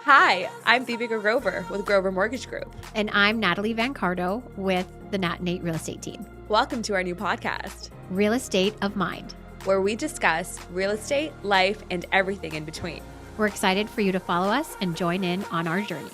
Hi, I'm Deepika Grover with Grover Mortgage Group. And I'm Natalie Van Cardo with the Nat Nate Real Estate Team. Welcome to our new podcast, Real Estate of Mind, where we discuss real estate, life, and everything in between. We're excited for you to follow us and join in on our journey.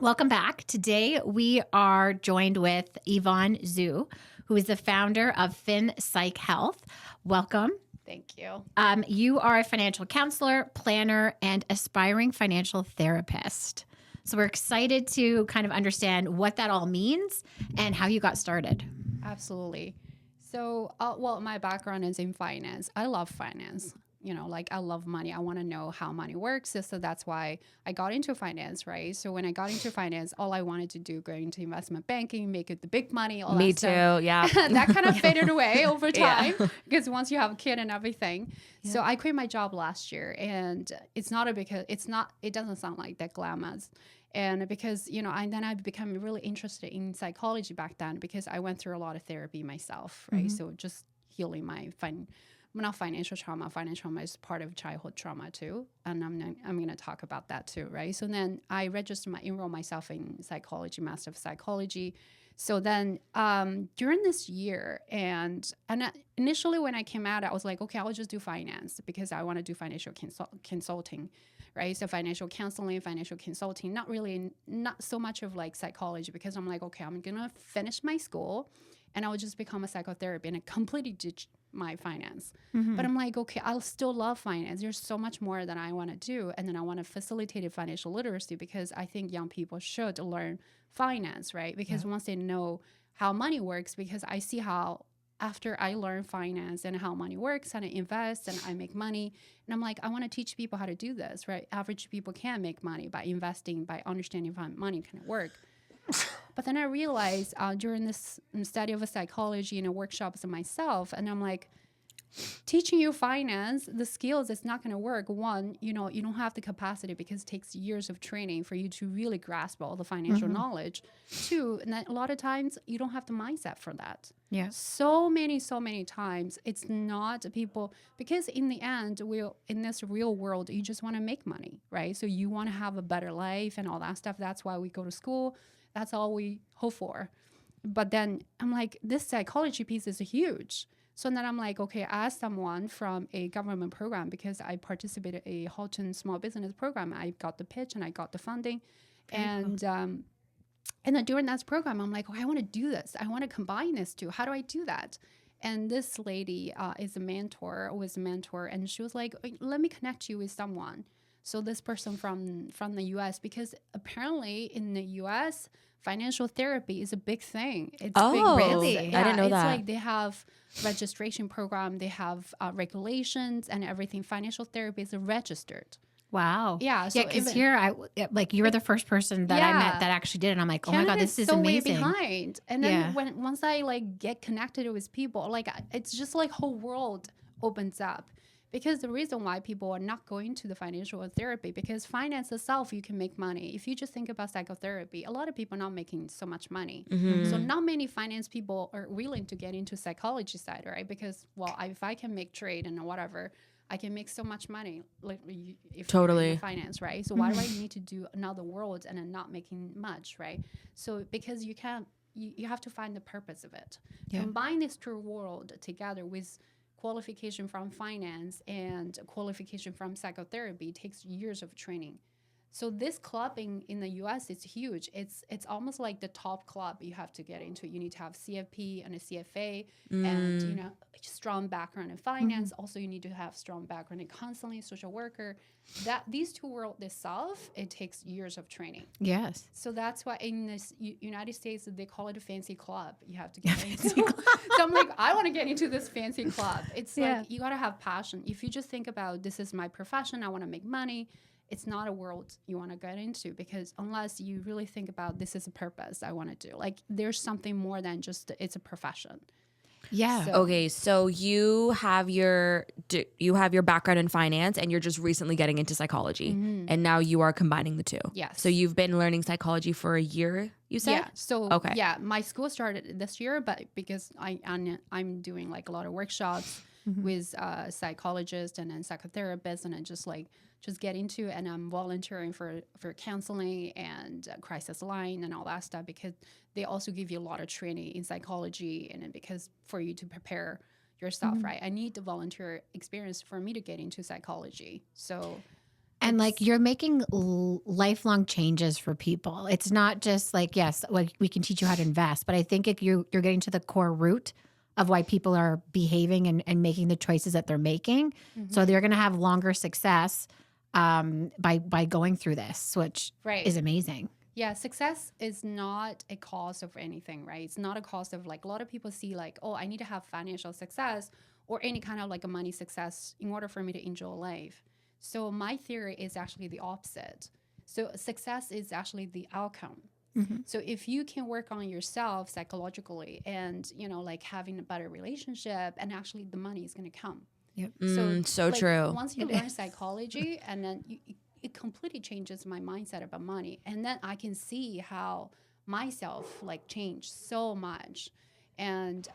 Welcome back. Today we are joined with Yvonne Zhu, who is the founder of Fin Psych Health. Welcome. Thank you. You are a financial counselor, planner, and aspiring financial therapist. So we're excited to kind of understand what that all means and how you got started. Absolutely. So, my background is in finance. I love finance. I love money. I want to know how money works. So that's why I got into finance, right? So when I got into finance, all I wanted to do, go into investment banking, make it the big money, all Me that too, stuff. yeah. That kind of faded away over time Yeah. because once you have a kid and everything. Yeah. So I quit my job last year, and it doesn't sound like that glamorous. And because, I become really interested in psychology back then because I went through a lot of therapy myself, right? Mm-hmm. So just healing my not financial trauma. Financial trauma is part of childhood trauma too, and I'm going to talk about that too, right? So then I enrolled myself in psychology, Master of Psychology. So then during this year, and initially when I came out, I was like, okay, I'll just do finance because I want to do financial consulting, right? So financial counseling, financial consulting, not so much of like psychology because I'm like, okay, I'm going to finish my school and I will just become a psychotherapist and I completely ditch my finance. Mm-hmm. But I'm like, okay, I'll still love finance. There's so much more that I want to do. And then I want to facilitate financial literacy because I think young people should learn finance, right? Because once they know how money works, because I see how after I learn finance and how money works and I invest and I make money, and I'm like, I want to teach people how to do this, right? Average people can make money by investing, by understanding how money can work. But then I realized during this study of psychology and workshops of myself, and I'm like, teaching you finance, the skills, it's not going to work. One, you don't have the capacity because it takes years of training for you to really grasp all the financial knowledge. Two, and then a lot of times you don't have the mindset for that. Yeah. So many times it's not people, because in the end, in this real world, you just want to make money, right? So you want to have a better life and all that stuff. That's why we go to school. That's all we hope for. But then I'm like, this psychology piece is huge. So then I'm like, okay, as someone from a government program, because I participated in a Halton small business program, I got the pitch and I got the funding. And then during that program, I'm like, I want to do this. I want to combine this too. How do I do that? And this lady was a mentor, and she was like, let me connect you with someone. So this person from the U.S., because apparently in the U.S., financial therapy is a big thing. It's big. Really? Yeah, I didn't know that. It's like they have registration program, they have regulations and everything. Financial therapy is registered. Wow. Yeah. So because here, you were the first person that I met that actually did it. And I'm like, oh my God, this is so amazing. way behind. And then once I get connected with people, it's just like whole world opens up. Because the reason why people are not going to the financial therapy, because finance itself, you can make money. If you just think about psychotherapy, a lot of people are not making so much money. So not many finance people are willing to get into psychology side, right? Because, if I can make trade and whatever, I can make so much money. If Totally. you're in finance, right? So why do I need to do another world and then not making much, right? So because you can't, you have to find the purpose of it. Yeah. Combine this two world together with qualification from finance and qualification from psychotherapy takes years of training. So this club in the US is huge. It's almost like the top club you have to get into. You need to have CFP and a CFA and strong background in finance. Also, you need to have strong background in counseling, social worker. That these two worlds itself, it takes years of training. Yes. So that's why in this United States they call it a fancy club. You have to get into. So I'm like, I want to get into this fancy club. It's like you gotta have passion. If you just think about this is my profession, I want to make money. It's not a world you want to get into because unless you really think about this is a purpose I want to do. Like there's something more than just it's a profession. Yeah. So- Okay, so you have your background in finance, and you're just recently getting into psychology, and now you are combining the two. Yes. So you've been learning psychology for a year, you said? Yeah. So Okay. yeah, my school started this year, but because I'm doing like a lot of workshops with psychologists and then psychotherapists, and I just get into, and I'm volunteering for counseling and crisis line and all that stuff, because they also give you a lot of training in psychology, and then because for you to prepare yourself, right? I need the volunteer experience for me to get into psychology. So. And like you're making lifelong changes for people. It's not just like, yes, like we can teach you how to invest, but I think you're getting to the core root of why people are behaving and making the choices that they're making. So they're going to have longer success by going through this, which Right. is amazing. Yeah, success is not a cause of anything, right? It's not a cause of like, a lot of people see like, oh, I need to have financial success or any kind of like a money success in order for me to enjoy life. So my theory is actually the opposite. So success is actually the outcome. So if you can work on yourself psychologically and, like having a better relationship, and actually the money is going to come. Yep. So like, true. Once you learn psychology, and then it completely changes my mindset about money. And then I can see how myself like changed so much. And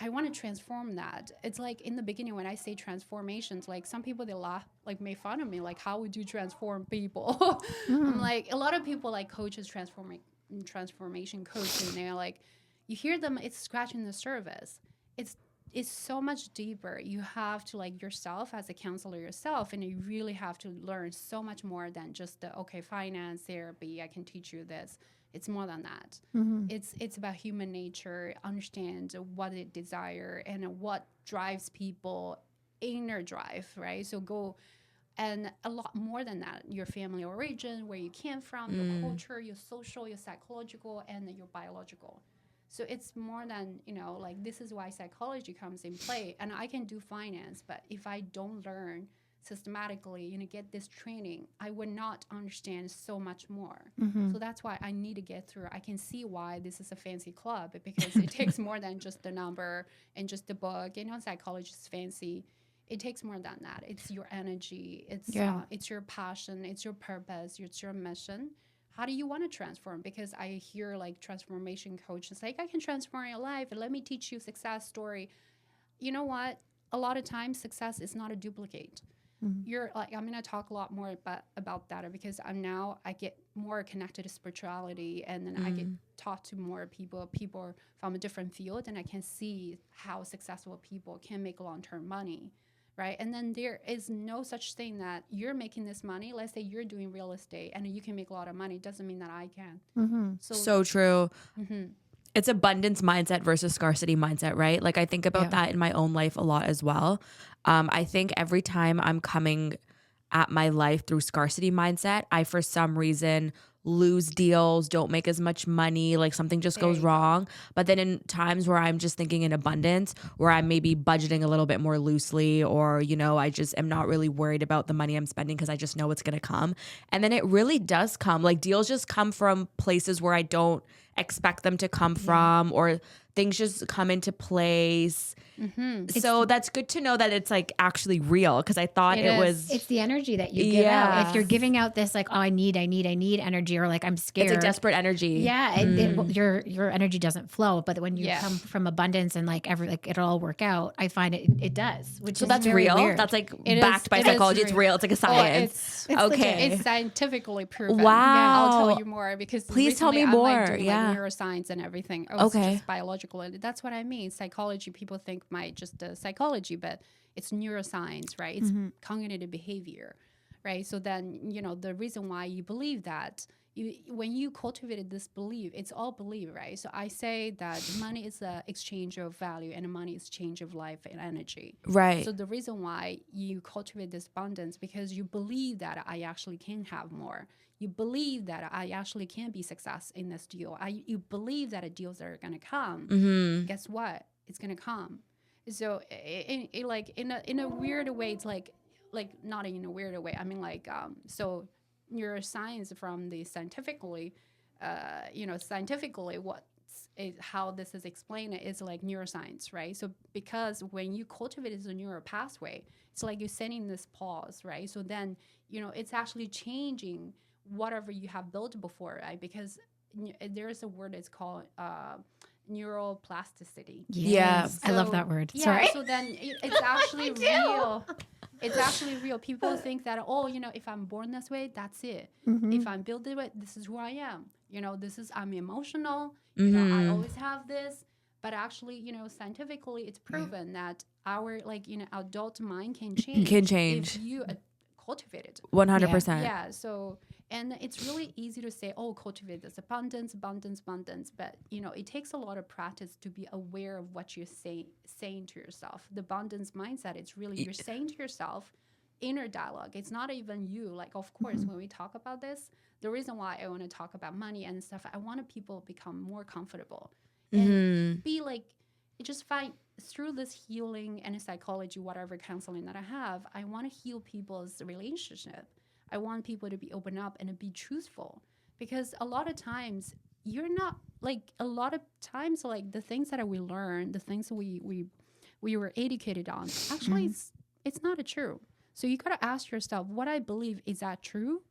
I want to transform that. It's like in the beginning when I say transformations, like some people, they laugh, like make fun of me, like how would you transform people? I'm like, a lot of people like coaches, transformation coach, and they're like, you hear them, it's scratching the surface. It's so much deeper. You have to like yourself as a counselor yourself, and you really have to learn so much more than just the finance, therapy, I can teach you this. It's more than that. It's about human nature, understand what they desire and what drives people, inner drive, right? So go, and a lot more than that, your family origin, where you came from, your culture, your social, your psychological, and your biological. So it's more than, like this is why psychology comes in play. And I can do finance, but if I don't learn systematically, get this training, I would not understand so much more. So that's why I need to get through. I can see why this is a fancy club, because it takes more than just the number and just the book. Psychology is fancy. It takes more than that. It's your energy. It's your passion. It's your purpose. It's your mission. How do you want to transform? Because I hear like transformation coaches like, I can transform your life and let me teach you success story. You know what? A lot of times success is not a duplicate. You're like, I'm going to talk a lot more about that, because I get more connected to spirituality, and then I get taught to more people from a different field, and I can see how successful people can make long-term money. Right. And then there is no such thing that you're making this money. Let's say you're doing real estate and you can make a lot of money. It doesn't mean that I can. So true. It's abundance mindset versus scarcity mindset, right? Like I think about that in my own life a lot as well. I think every time I'm coming at my life through scarcity mindset, I, for some reason, lose deals, don't make as much money, like something just goes wrong. But then in times where I'm just thinking in abundance, where I'm maybe budgeting a little bit more loosely, or, I just am not really worried about the money I'm spending because I just know it's going to come. And then it really does come. Like deals just come from places where I don't expect them to come from, or things just come into place. So that's good to know that it's like actually real, because I thought it was. It's the energy that you give out. If you're giving out this like, oh, I need energy, or like I'm scared. It's a desperate energy. Yeah, your energy doesn't flow. But when you come from abundance and like it'll all work out, I find it does. Which is that's very real. weird. That's like backed by psychology. It's real. It's like a science. It's okay. It's scientifically proven. Wow. Yeah, I'll tell you more, because please tell me I'm more. Like doing like neuroscience and everything. It's just biological. That's what I mean. Psychology, people think might just psychology, but it's neuroscience, right? It's cognitive behavior, right? So then, the reason why you believe that, when you cultivated this belief, it's all belief, right? So I say that money is the exchange of value, and money is exchange of life and energy. Right. So the reason why you cultivate this abundance, because you believe that I actually can have more. You believe that I actually can be success in this deal. You believe that deals are going to come. Guess what? It's going to come. So in a weird way, it's like not in a weird way. I mean, like, so neuroscience from the scientifically, scientifically what how this is explained is like neuroscience, right? So because when you cultivate this neural pathway, it's like you're setting this pause, right? So then, it's actually changing whatever you have built before, right? Because there's a word, it's called neuroplasticity. Yeah. I love that word. Yeah, Sorry. so then it's actually real. It's actually real. People think that, if I'm born this way, that's it. If I'm built this way, this is who I am. I'm emotional. I always have this. But actually, scientifically, it's proven that our adult mind can change. If you cultivate it. 100%. Yeah. So, and it's really easy to say, cultivate this abundance. But, it takes a lot of practice to be aware of what you're saying to yourself. The abundance mindset, it's really, you're saying to yourself, inner dialogue. It's not even you. Like, of course, when we talk about this, the reason why I want to talk about money and stuff, I want people to become more comfortable and be like, just find through this healing and psychology, whatever counseling that I have, I want to heal people's relationship. I want people to be open up and be truthful, because a lot of times the things that we learn, the things we were educated on, actually it's not true. So you got to ask yourself, what I believe, is that true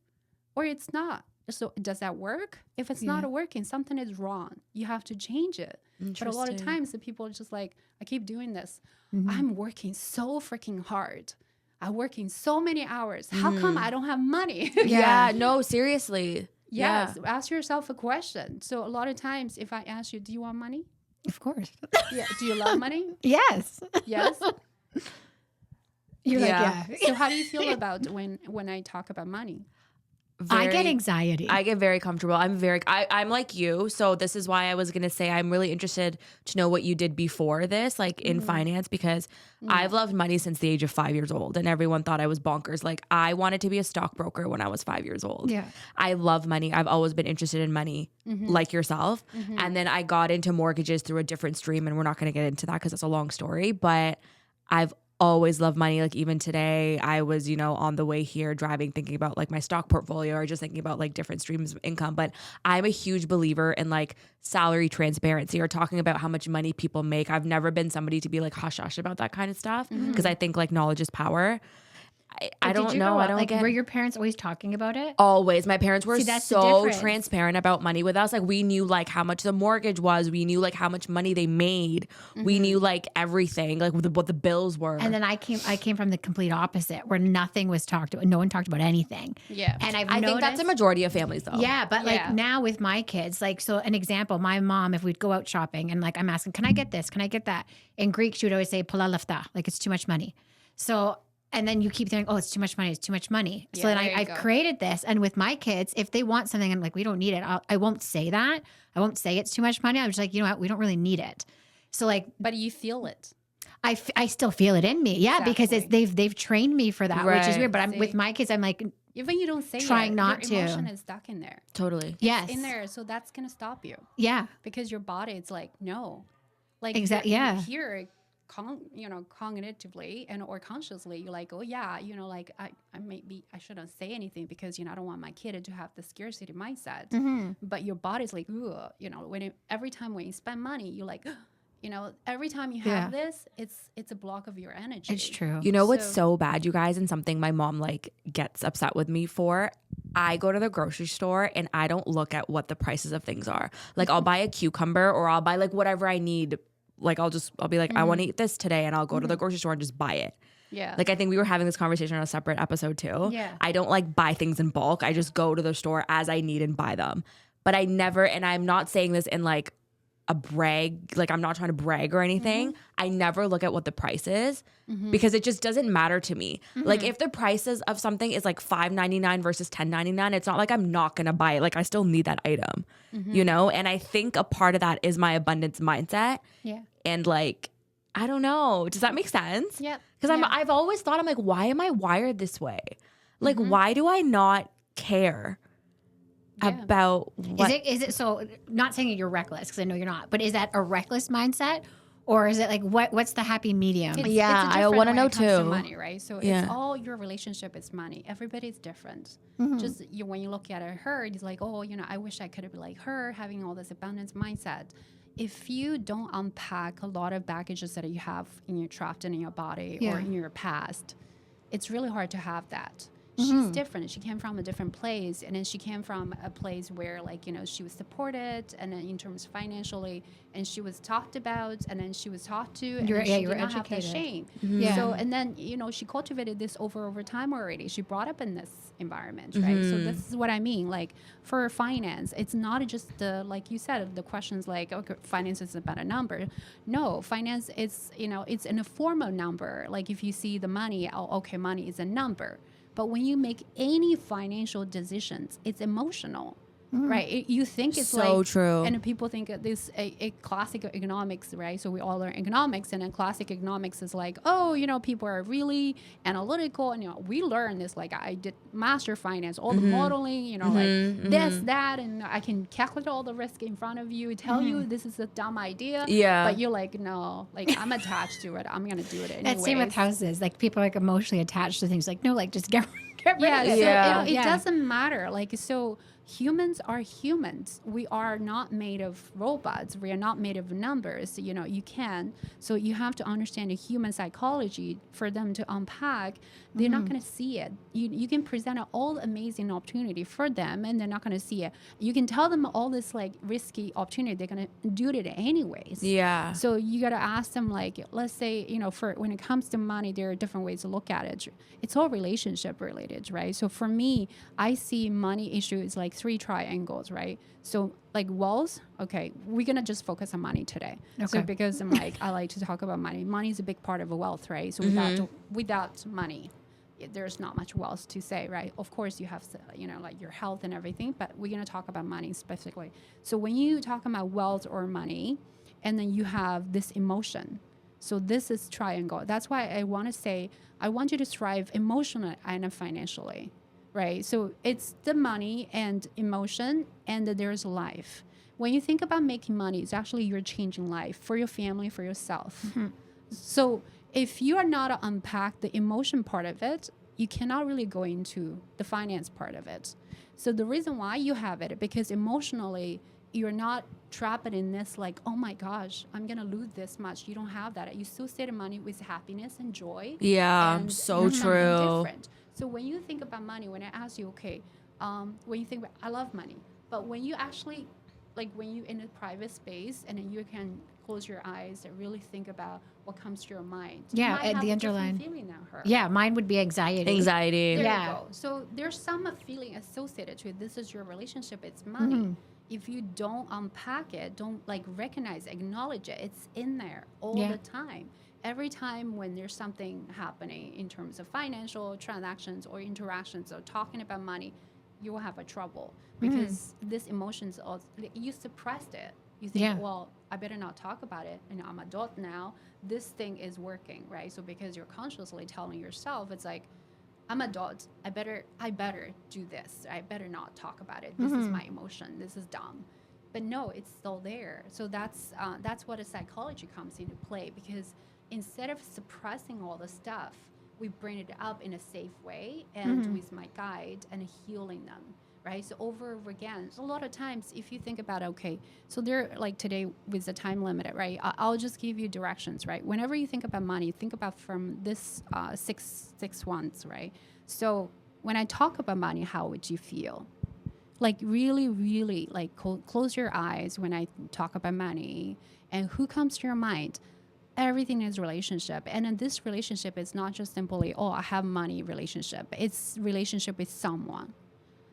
or it's not? So does that work? If it's not working, something is wrong. You have to change it. But a lot of times the people are just like, I keep doing this. I'm working so freaking hard. I'm working so many hours. How come I don't have money? Yeah, no, seriously. Yes. Yeah. Ask yourself a question. So a lot of times if I ask you, do you want money? Of course. Yeah. Do you love money? Yes. Yes. You're like, yeah. So how do you feel about when I talk about money? I get anxiety. I get very comfortable. I'm like you. So this is why I was going to say I'm really interested to know what you did before this, like in finance, because I've loved money since the age of 5 years old, and everyone thought I was bonkers. Like, I wanted to be a stockbroker when I was 5 years old. Yeah. I love money. I've always been interested in money, like yourself. And then I got into mortgages through a different stream, and we're not going to get into that because it's a long story, but I've always loved money. Like even today I was, on the way here driving, thinking about like my stock portfolio or just thinking about like different streams of income. But I'm a huge believer in like salary transparency or talking about how much money people make. I've never been somebody to be like hush hush about that kind of stuff because I think like knowledge is power. I don't know. I don't get. Were your parents always talking about it? Always. My parents were so the transparent about money with us. Like we knew like how much the mortgage was. We knew like how much money they made. We knew like everything, like what the bills were. And then I came from the complete opposite, where nothing was talked about. No one talked about anything. Yeah. And I think that's a majority of families though. Yeah, but like now with my kids, like, so an example, my mom, if we'd go out shopping and like I'm asking, can I get this? Can I get that? In Greek, she would always say "pola lefta," like it's too much money. So. And then you keep thinking, oh, it's too much money. It's too much money. So then I've created this. And with my kids, if they want something, I'm like, we don't need it. I won't say that. I won't say it's too much money. I'm just like, you know what? We don't really need it. So like, but you feel it. I still feel it in me. Yeah. Exactly. Because they've trained me for that, which is weird. But with my kids, I'm like, even you don't say trying it, not your to. emotion is stuck in there. Totally. Yes. It's in there. So that's going to stop you. Yeah. Because your body, it's like, no. Like, exactly. Yeah. You hear it. Cognitively or consciously, you're like, oh yeah, like I shouldn't say anything because I don't want my kid to have the scarcity mindset. But your body's like, every time when you spend money, you're like, every time you have this, it's a block of your energy. It's true. You know what's so bad, you guys, and something my mom like gets upset with me for? I go to the grocery store and I don't look at what the prices of things are. Like I'll buy a cucumber or I'll buy like whatever I need. Like I'll be like, I want to eat this today, and I'll go to the grocery store and just buy it. Yeah. Like I think we were having this conversation on a separate episode too. Yeah. I don't like buy things in bulk. I just go to the store as I need and buy them. But I never, and I'm not saying this in like a brag, like I'm not trying to brag or anything. I never look at what the price is because it just doesn't matter to me. Like if the prices of something is like $5.99 versus $10.99, it's not like I'm not going to buy it. Like I still need that item, And I think a part of that is my abundance mindset. Yeah. And like, I don't know. Does that make sense? Yeah. Because I've always thought, I'm like, why am I wired this way? Like, why do I not care about what? Is it so, not saying that you're reckless, because I know you're not, but is that a reckless mindset? Or is it like what's the happy medium? Yeah, it's I different wanna when know it comes to too. money, right? So Yeah. it's all your relationship is money. Everybody's different. Just when you look at her, it's like, oh, I wish I could have been like her, having all this abundance mindset. If you don't unpack a lot of baggages that you have in your trapped in your body or in your past, it's really hard to have that. She's different. She came from a different place, and then she came from a place where, like, she was supported, and then in terms financially, and she was talked about, and then she was taught to, and then she did not have that shame. So, and then she cultivated this over time already. She brought up in this environment, right? So this is what I mean. Like for finance, it's not just the, like you said, the questions like, okay, finance is about a number. No, finance is it's in a form of number. Like if you see the money, oh, okay, money is a number. But when you make any financial decisions, it's emotional, right? You think it's So true. And people think this a classic economics, right? So we all learn economics, and then classic economics is like, oh, people are really analytical, and we learn this. Like I did master finance, all the modeling, like this, that, and I can calculate all the risk in front of you, tell you this is a dumb idea. Yeah. But you're like, no, like I'm attached to it. I'm gonna do it anyway. That's same with houses. Like people are like emotionally attached to things. Like no, like just get rid of it. So it doesn't matter. Like so. Humans are humans. We are not made of robots. We are not made of numbers. You can. So you have to understand the human psychology for them to unpack. They're not going to see it. You can present all amazing opportunity for them, and they're not going to see it. You can tell them all this like risky opportunity. They're going to do it anyways. Yeah. So you got to ask them, like, let's say, for when it comes to money, there are different ways to look at it. It's all relationship related, right? So for me, I see money issues like 3 triangles, right? So like wealth, okay, we're gonna just focus on money today. Okay. So because I like to talk about money. Money is a big part of a wealth, right? So without money, there's not much wealth to say, right? Of course you have like your health and everything, but we're gonna talk about money specifically. So when you talk about wealth or money, and then you have this emotion. So this is triangle. That's why I want to say, I want you to thrive emotionally and financially, right? So it's the money and emotion, and there's life. When you think about making money, it's actually you're changing life for your family, for yourself. So if you are not to unpack the emotion part of it, you cannot really go into the finance part of it. So the reason why you have it, because emotionally, you're not trapped in this like, oh my gosh, I'm gonna lose this much. You don't have that. You associate money with happiness and joy. Yeah, and so something true. different. So when you think about money, when I ask you, okay, when you think about, I love money, but when you actually, like when you in a private space and then you can close your eyes and really think about what comes to your mind. Yeah, you might have the a underlying different feeling than her. Yeah, mine would be anxiety. There Yeah. you go. So there's some feeling associated to it. This is your relationship. It's money. If you don't unpack it, don't like recognize, acknowledge it, it's in there all the time. Every time when there's something happening in terms of financial transactions or interactions or talking about money, you will have a trouble because this emotions, you suppressed it. You think, well, I better not talk about it. I'm adult now. This thing is working, right? So because you're consciously telling yourself, it's like, I'm adult. I better do this. I better not talk about it. This is my emotion. This is dumb. But no, it's still there. So that's what a psychology comes into play, because instead of suppressing all the stuff, we bring it up in a safe way and with my guide and healing them, right? So over and over again, so a lot of times if you think about, okay, so they're like today with the time limit, right? I'll just give you directions, right? Whenever you think about money, think about from this six ones, right? So when I talk about money, how would you feel? Like really, really like close your eyes when I talk about money, and who comes to your mind? Everything is relationship. And in this relationship, it's not just simply, oh, I have money relationship. It's relationship with someone.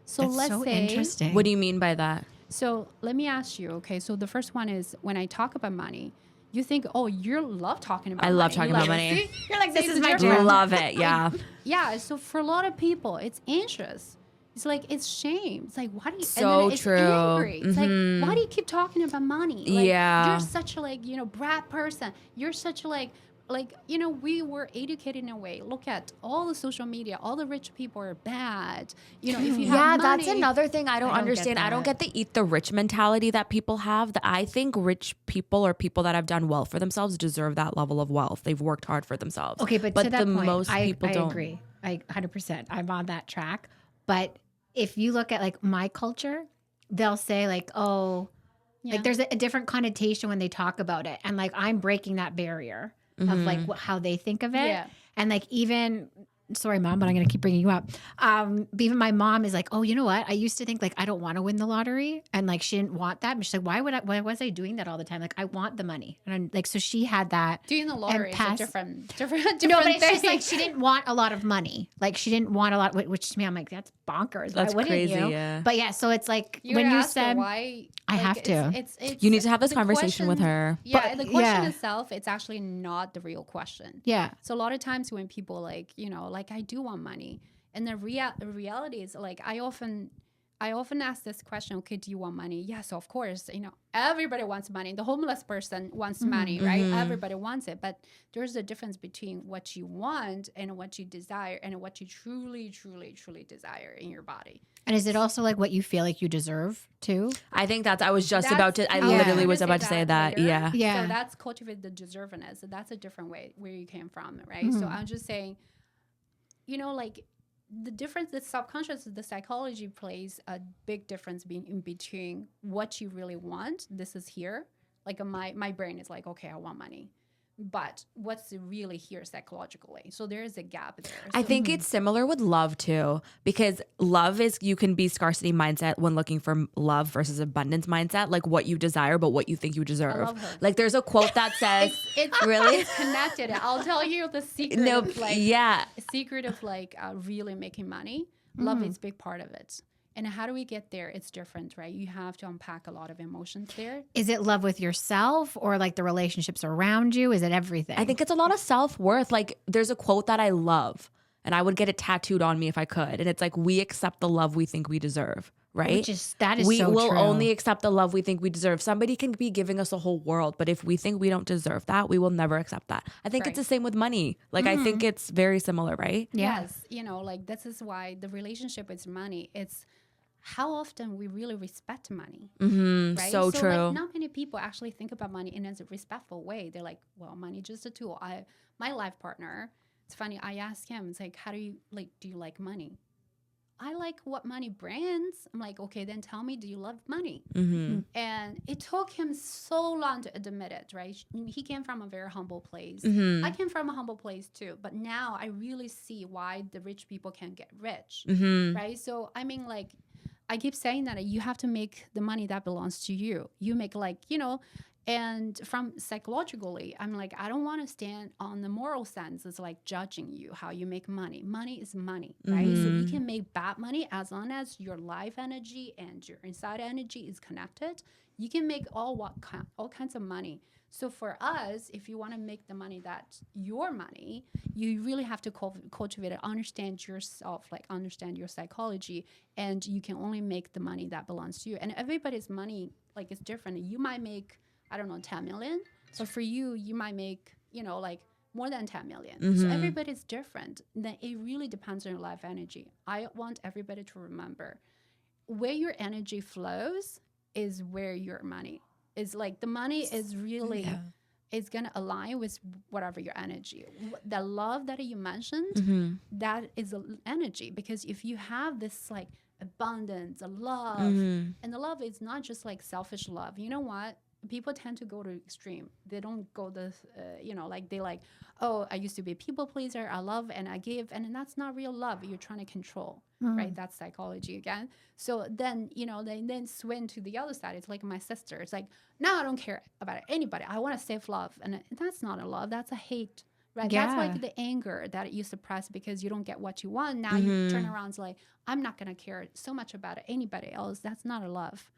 So That's let's so say, interesting. What do you mean by that? So let me ask you, okay, so the first one is when I talk about money, you think, oh, you love talking about money. I love talking You're about like, money. see? You're like, this is my my dream. jam. Love it. Yeah. Yeah, so for a lot of people, it's anxious. It's like, it's shame. It's like, why do you, So and then it's true. angry. It's like, why do you keep talking about money? Like, Yeah. you're such a like, brat person. You're such a like, like, you know, we were educated in a way. Look at all the social media, all the rich people are bad. You know, if you have money, that's another thing I don't understand. I don't get the eat the rich mentality that people have. That I think rich people or people that have done well for themselves deserve that level of wealth. They've worked hard for themselves. Okay, but to that point, most I people don't. agree. I 100%. I'm on that track. But if you look at like my culture, they'll say like, oh, like there's a different connotation when they talk about it. And like I'm breaking that barrier of like how they think of it. Yeah. And like even, sorry, Mom, but I'm going to keep bringing you up. But even my mom is like, oh, you know what? I used to think like I don't want to win the lottery. And like she didn't want that. But she's like, why was I doing that all the time? Like I want the money. And I'm like, so she had that. doing the lottery is a different No, but it's thing. just like she didn't want a lot of money. Like she didn't want a lot, which to me, I'm like, that's bonkers. That's why wouldn't crazy, you? yeah. But yeah, so it's like You when would you ask her said, why, I have to. It's You need to have this the conversation with question- her. Yeah, But- the question yeah. itself, it's actually not the real question. yeah, So a lot of times when people like, you know, like I do want money, and the reality is like I often ask this question, okay, do you want money? Yes, of course. You know, everybody wants money. The homeless person wants money, right? Everybody wants it. But there's a difference between what you want and what you desire and what you truly, truly, truly desire in your body. and is it also like what you feel like you deserve too? I think I was just That's- about to, I was literally gonna was about to say that. later. Yeah. Yeah. So that's cultivate the deservedness. So that's a different way where you came from, right? So I'm just saying, you know, like the difference, the subconscious, the psychology plays a big difference in between what you really want. This is here. Like my brain is like, okay, I want money. But what's really here psychologically? So there is a gap there. I So- think it's similar with love too, because love is, you can be scarcity mindset when looking for love versus abundance mindset, like what you desire, but what you think you deserve. love her. Like there's a quote that says, it's really? it's connected. I'll tell you the secret. No, of like, yeah. secret of like really making money. Love is a big part of it. And how do we get there? It's different, right? You have to unpack a lot of emotions there. Is it love with yourself or like the relationships around you? Is it everything? I think it's a lot of self-worth. Like there's a quote that I love and I would get it tattooed on me if I could. And it's like, we accept the love we think we deserve, right? that is we so will true. only accept the love we think we deserve. Somebody can be giving us a whole world, but if we think we don't deserve that, we will never accept that. I think Right. it's the same with money. Like I think it's very similar, right? Yeah. Yes, you know, like this is why the relationship with money, it's how often we really respect money. Right? So true. Like, not many people actually think about money in a respectful way. They're like, well, money just a tool. My life partner, it's funny, I asked him, it's like, how do you like money? I like what money brings. I'm like, okay, then tell me, do you love money? And it took him so long to admit it, right? He came from a very humble place. I came from a humble place too, but now I really see why the rich people can get rich, right? So, I mean, like, I keep saying that you have to make the money that belongs to you. You make like, you know, and from psychologically, I'm like, I don't want to stand on the moral sense. It's like judging you, how you make money. Money is money, right? So you can make bad money as long as your life energy and your inside energy is connected. You can make all kinds of money. So for us, if you want to make the money that's your money, you really have to cultivate it, understand yourself, like understand your psychology, and you can only make the money that belongs to you. And everybody's money, like, is different. You might make, I don't know, 10 million, but for you, you might make, you know, like more than 10 million. So everybody's different. Then it really depends on your life energy. I want everybody to remember where your energy flows is where your money is. Like the money is really is going to align with whatever your energy. The love that you mentioned, that is an energy, because if you have this like abundance, a love, and the love is not just like selfish love. You know what? People tend to go to extreme. They don't go the, you know, like they like, oh, I used to be a people pleaser. I love and I give. And that's not real love. You're trying to control, right? That's psychology again. So then, you know, they then swing to the other side. It's like my sister. It's like, no, I don't care about anybody. I want to save love. And that's not a love. That's a hate, right? Yeah. That's like the anger that you suppress because you don't get what you want. Now you turn around and like, I'm not going to care so much about anybody else. That's not a love.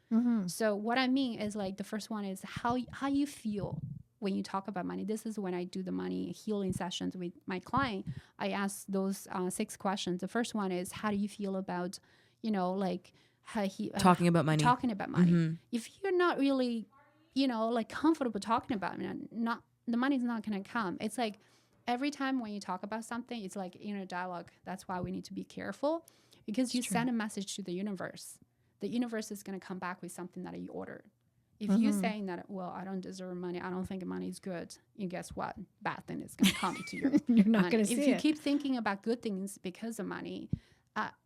So what I mean is like the first one is how you feel when you talk about money. This is when I do the money healing sessions with my client. I ask those 6 questions. The first one is, how do you feel about, you know, like how he Talking about money. Talking about money. If you're not really, you know, like comfortable talking about it, not the money's not going to come. It's like every time when you talk about something, it's like inner dialogue. That's why we need to be careful, because you send a message to the universe. The universe is going to come back with something that you ordered. If you're saying that, well, I don't deserve money, I don't think money is good, and guess what? Bad thing is going to come to you. You're not going to see If you it. keep thinking about good things because of money,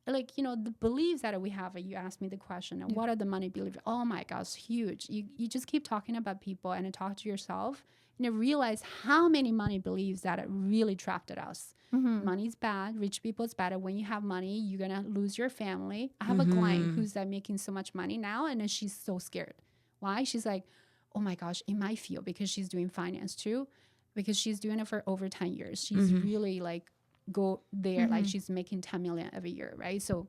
like, you know, the beliefs that we have, you asked me the question, what are the money beliefs? Oh my gosh, huge. You just keep talking about people and talk to yourself and you realize how many money beliefs that are really trapped at us. Money's bad. Rich people is bad. And when you have money, you're going to lose your family. I have a client who's making so much money now, and then she's so scared. Why? She's like, oh my gosh, in my field, because she's doing finance too, because she's doing it for over 10 years. She's really like, go there, like she's making 10 million every year, right? So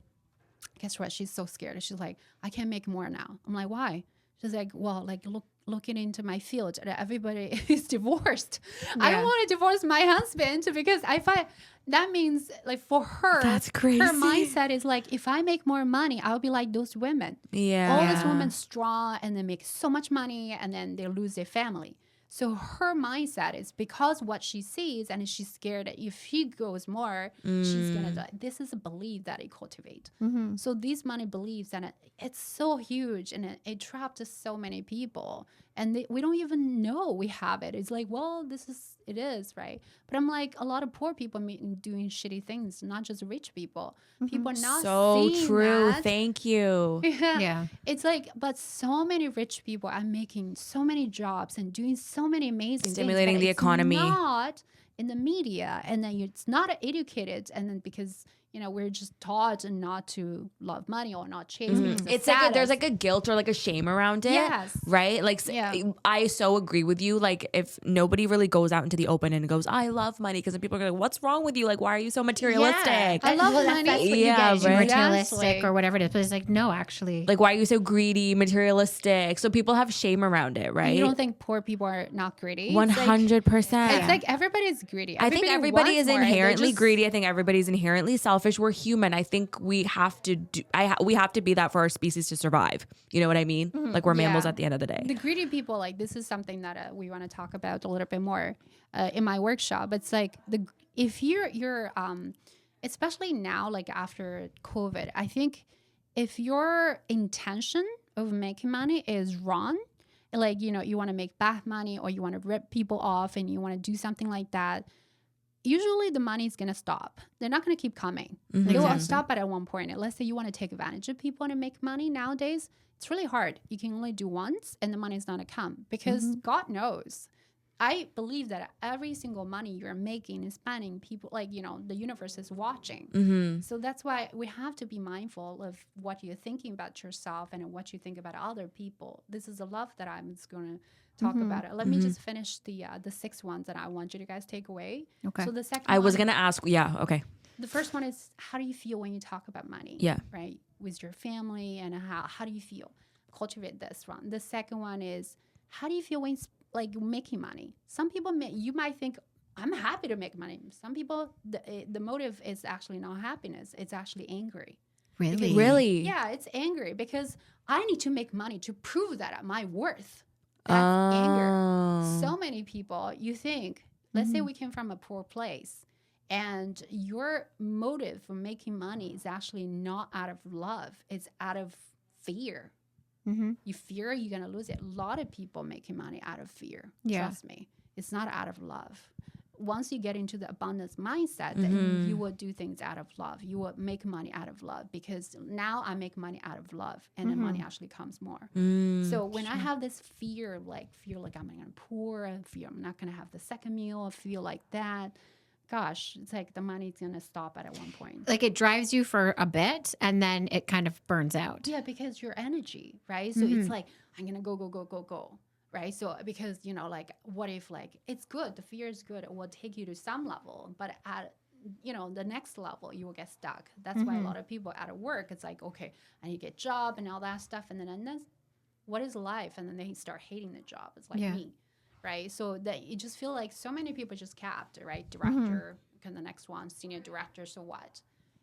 guess what? She's so scared. She's like, I can't make more now. I'm like, why? She's like, well, like looking into my field, everybody is divorced. I don't want to divorce my husband, because I find that means, like, for her, that's crazy. Her mindset is like, if I make more money, I'll be like those women. All those women strong and they make so much money and then they lose their family. So her mindset is, because what she sees, and she's scared that if she goes more, she's going to die. This is a belief that I cultivate. So these money beliefs, and it's so huge, and it trapped so many people. And we don't even know we have it. It's like, well, it is, right? But I'm like, a lot of poor people doing shitty things, not just rich people. People are not so seeing true. that. Thank you. Yeah. It's like, but so many rich people are making so many jobs and doing so many amazing Stimulating things, the economy. Not in the media, and then it's not educated, and then because, you know, we're just taught not to love money or not chase. It's like there's like a guilt or like a shame around it. Yes. Right? Like, I so agree with you. Like, if nobody really goes out into the open and goes, I love money, because then people are like, what's wrong with you? Like, why are you so materialistic? I love money. That's what you Yeah, get. You're right. materialistic Exactly. or whatever it is. But it's like, no, actually. Like, why are you so greedy, materialistic? So people have shame around it, right? You don't think poor people are not greedy? 100%. It's like everybody's greedy. I think everybody is wants more, and they inherently just- greedy. I think everybody's inherently selfish. We're human. I think we have to we have to be that for our species to survive. You know what I mean? Like, we're mammals at the end of the day. The greedy people, like, this is something that we want to talk about a little bit more in my workshop. It's like, if you're especially now, like after COVID, I think if your intention of making money is wrong, like, you know, you want to make bad money, or you want to rip people off, and you want to do something like that, usually the money is going to stop. They're not going to keep coming. They will stop at one point. Let's say you want to take advantage of people and make money nowadays. It's really hard. You can only do once, and the money is not going to come, because God knows. I believe that every single money you're making and spending, people, like, you know, the universe is watching. So that's why we have to be mindful of what you're thinking about yourself and what you think about other people. This is a love that I'm just going to talk about it. Let me just finish the 6 ones that I want you to guys take away. Okay. So the second I was one, going to ask. Yeah. Okay. the first one is, how do you feel when you talk about money? Yeah. Right? With your family, and how do you feel? Cultivate this one. The second one is, how do you feel when making money? Some people you might think, I'm happy to make money. Some people, the motive is actually not happiness. It's actually angry. Really? Really? Yeah, it's angry because I need to make money to prove that my worth. That's anger. So many people, you think, let's say we came from a poor place, and your motive for making money is actually not out of love. It's out of fear. You fear you're going to lose it. A lot of people making money out of fear. Yeah. Trust me. It's not out of love. Once you get into the abundance mindset, then you will do things out of love. You will make money out of love, because now I make money out of love, and the money actually comes more. So when I have this fear like I'm going to poor, I feel I'm not going to have the second meal, I feel like that, gosh, it's like the money's going to stop at one point. Like, it drives you for a bit, and then it kind of burns out. Yeah, because your energy, right? So it's like, I'm going to go. Right. So because, you know, like, what if, like, it's good. The fear is good. It will take you to some level. But at, you know, the next level, you will get stuck. That's why a lot of people out of work, it's like, okay, I need to get a job and all that stuff. And then what is life? And then they start hating the job. It's like me. Right. So that you just feel like so many people just capped. Right. Director. And the next one, senior director. So what?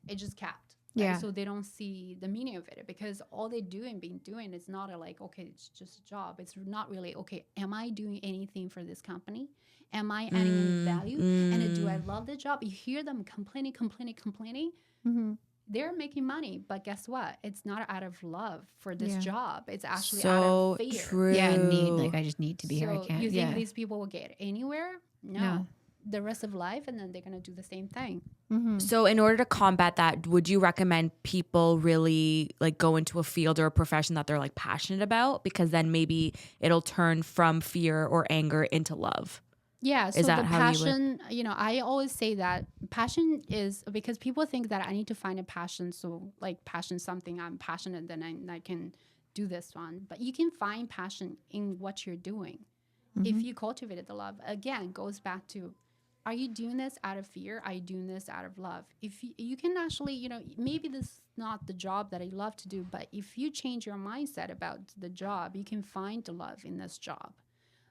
It just capped. Yeah. So they don't see the meaning of it because all they been doing is not okay, it's just a job. It's not really, okay, am I doing anything for this company? Am I adding any value? And do I love the job? You hear them complaining. Mm-hmm. They're making money, but guess what? It's not out of love for this job. It's actually out So of fear. true. Yeah, I just need to be here. I So can't. you think these people will get anywhere? No. The rest of life, and then they're going to do the same thing. Mm-hmm. So in order to combat that, would you recommend people really like go into a field or a profession that they're like passionate about? Because then maybe it'll turn from fear or anger into love. Yeah, so Is that the how you would- passion, I always say that passion is because people think that I need to find a passion. So like passion, something I'm passionate, then I can do this one. But you can find passion in what you're doing. If you cultivated the love, again, goes back to, are you doing this out of fear? Are you doing this out of love? If you can actually, maybe this is not the job that I love to do, but if you change your mindset about the job, you can find the love in this job.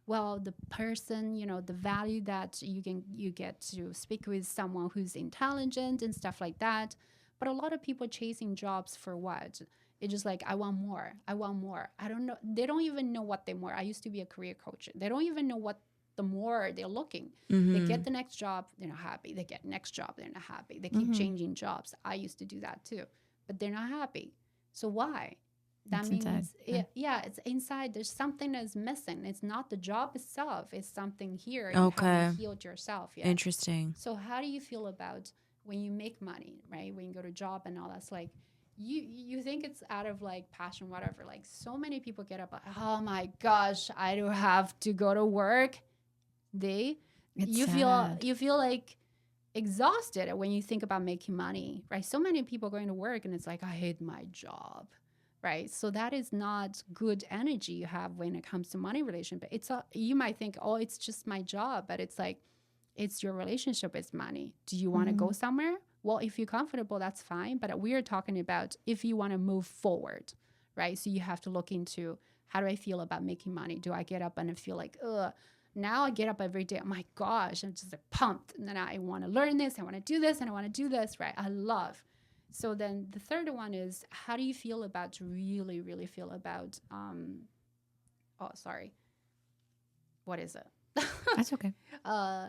Well, the person, the value that you get to speak with someone who's intelligent and stuff like that. But a lot of people chasing jobs for what? It's just like, I want more. I want more. I don't know. They don't even know what they want. I used to be a career coach. They don't even know what the more they're looking. They get the next job, they're not happy. They get next job, they're not happy. They keep changing jobs. I used to do that too, but they're not happy. So why? That means it's inside. There's something that's missing. It's not the job itself. It's something here. You haven't healed yourself yet. Interesting. So how do you feel about when you make money, right? When you go to job and all that's like, you think it's out of like passion, whatever. Like so many people get up like, oh my gosh, I don't have to go to work. You feel like exhausted when you think about making money, right? So many people going to work and it's like, I hate my job, right? So that is not good energy you have when it comes to money relationship. You might think, oh, it's just my job, but it's like, it's your relationship with money. Do you want to go somewhere? Well, if you're comfortable, that's fine. But we are talking about if you want to move forward, right? So you have to look into, how do I feel about making money? Do I get up and feel like, ugh? Now I get up every day. Oh my gosh, I'm just like pumped. And then I want to learn this. I want to do this and I want to do this, right? I love. So then the third one is, how do you feel about, really, really feel about, what is it? That's okay.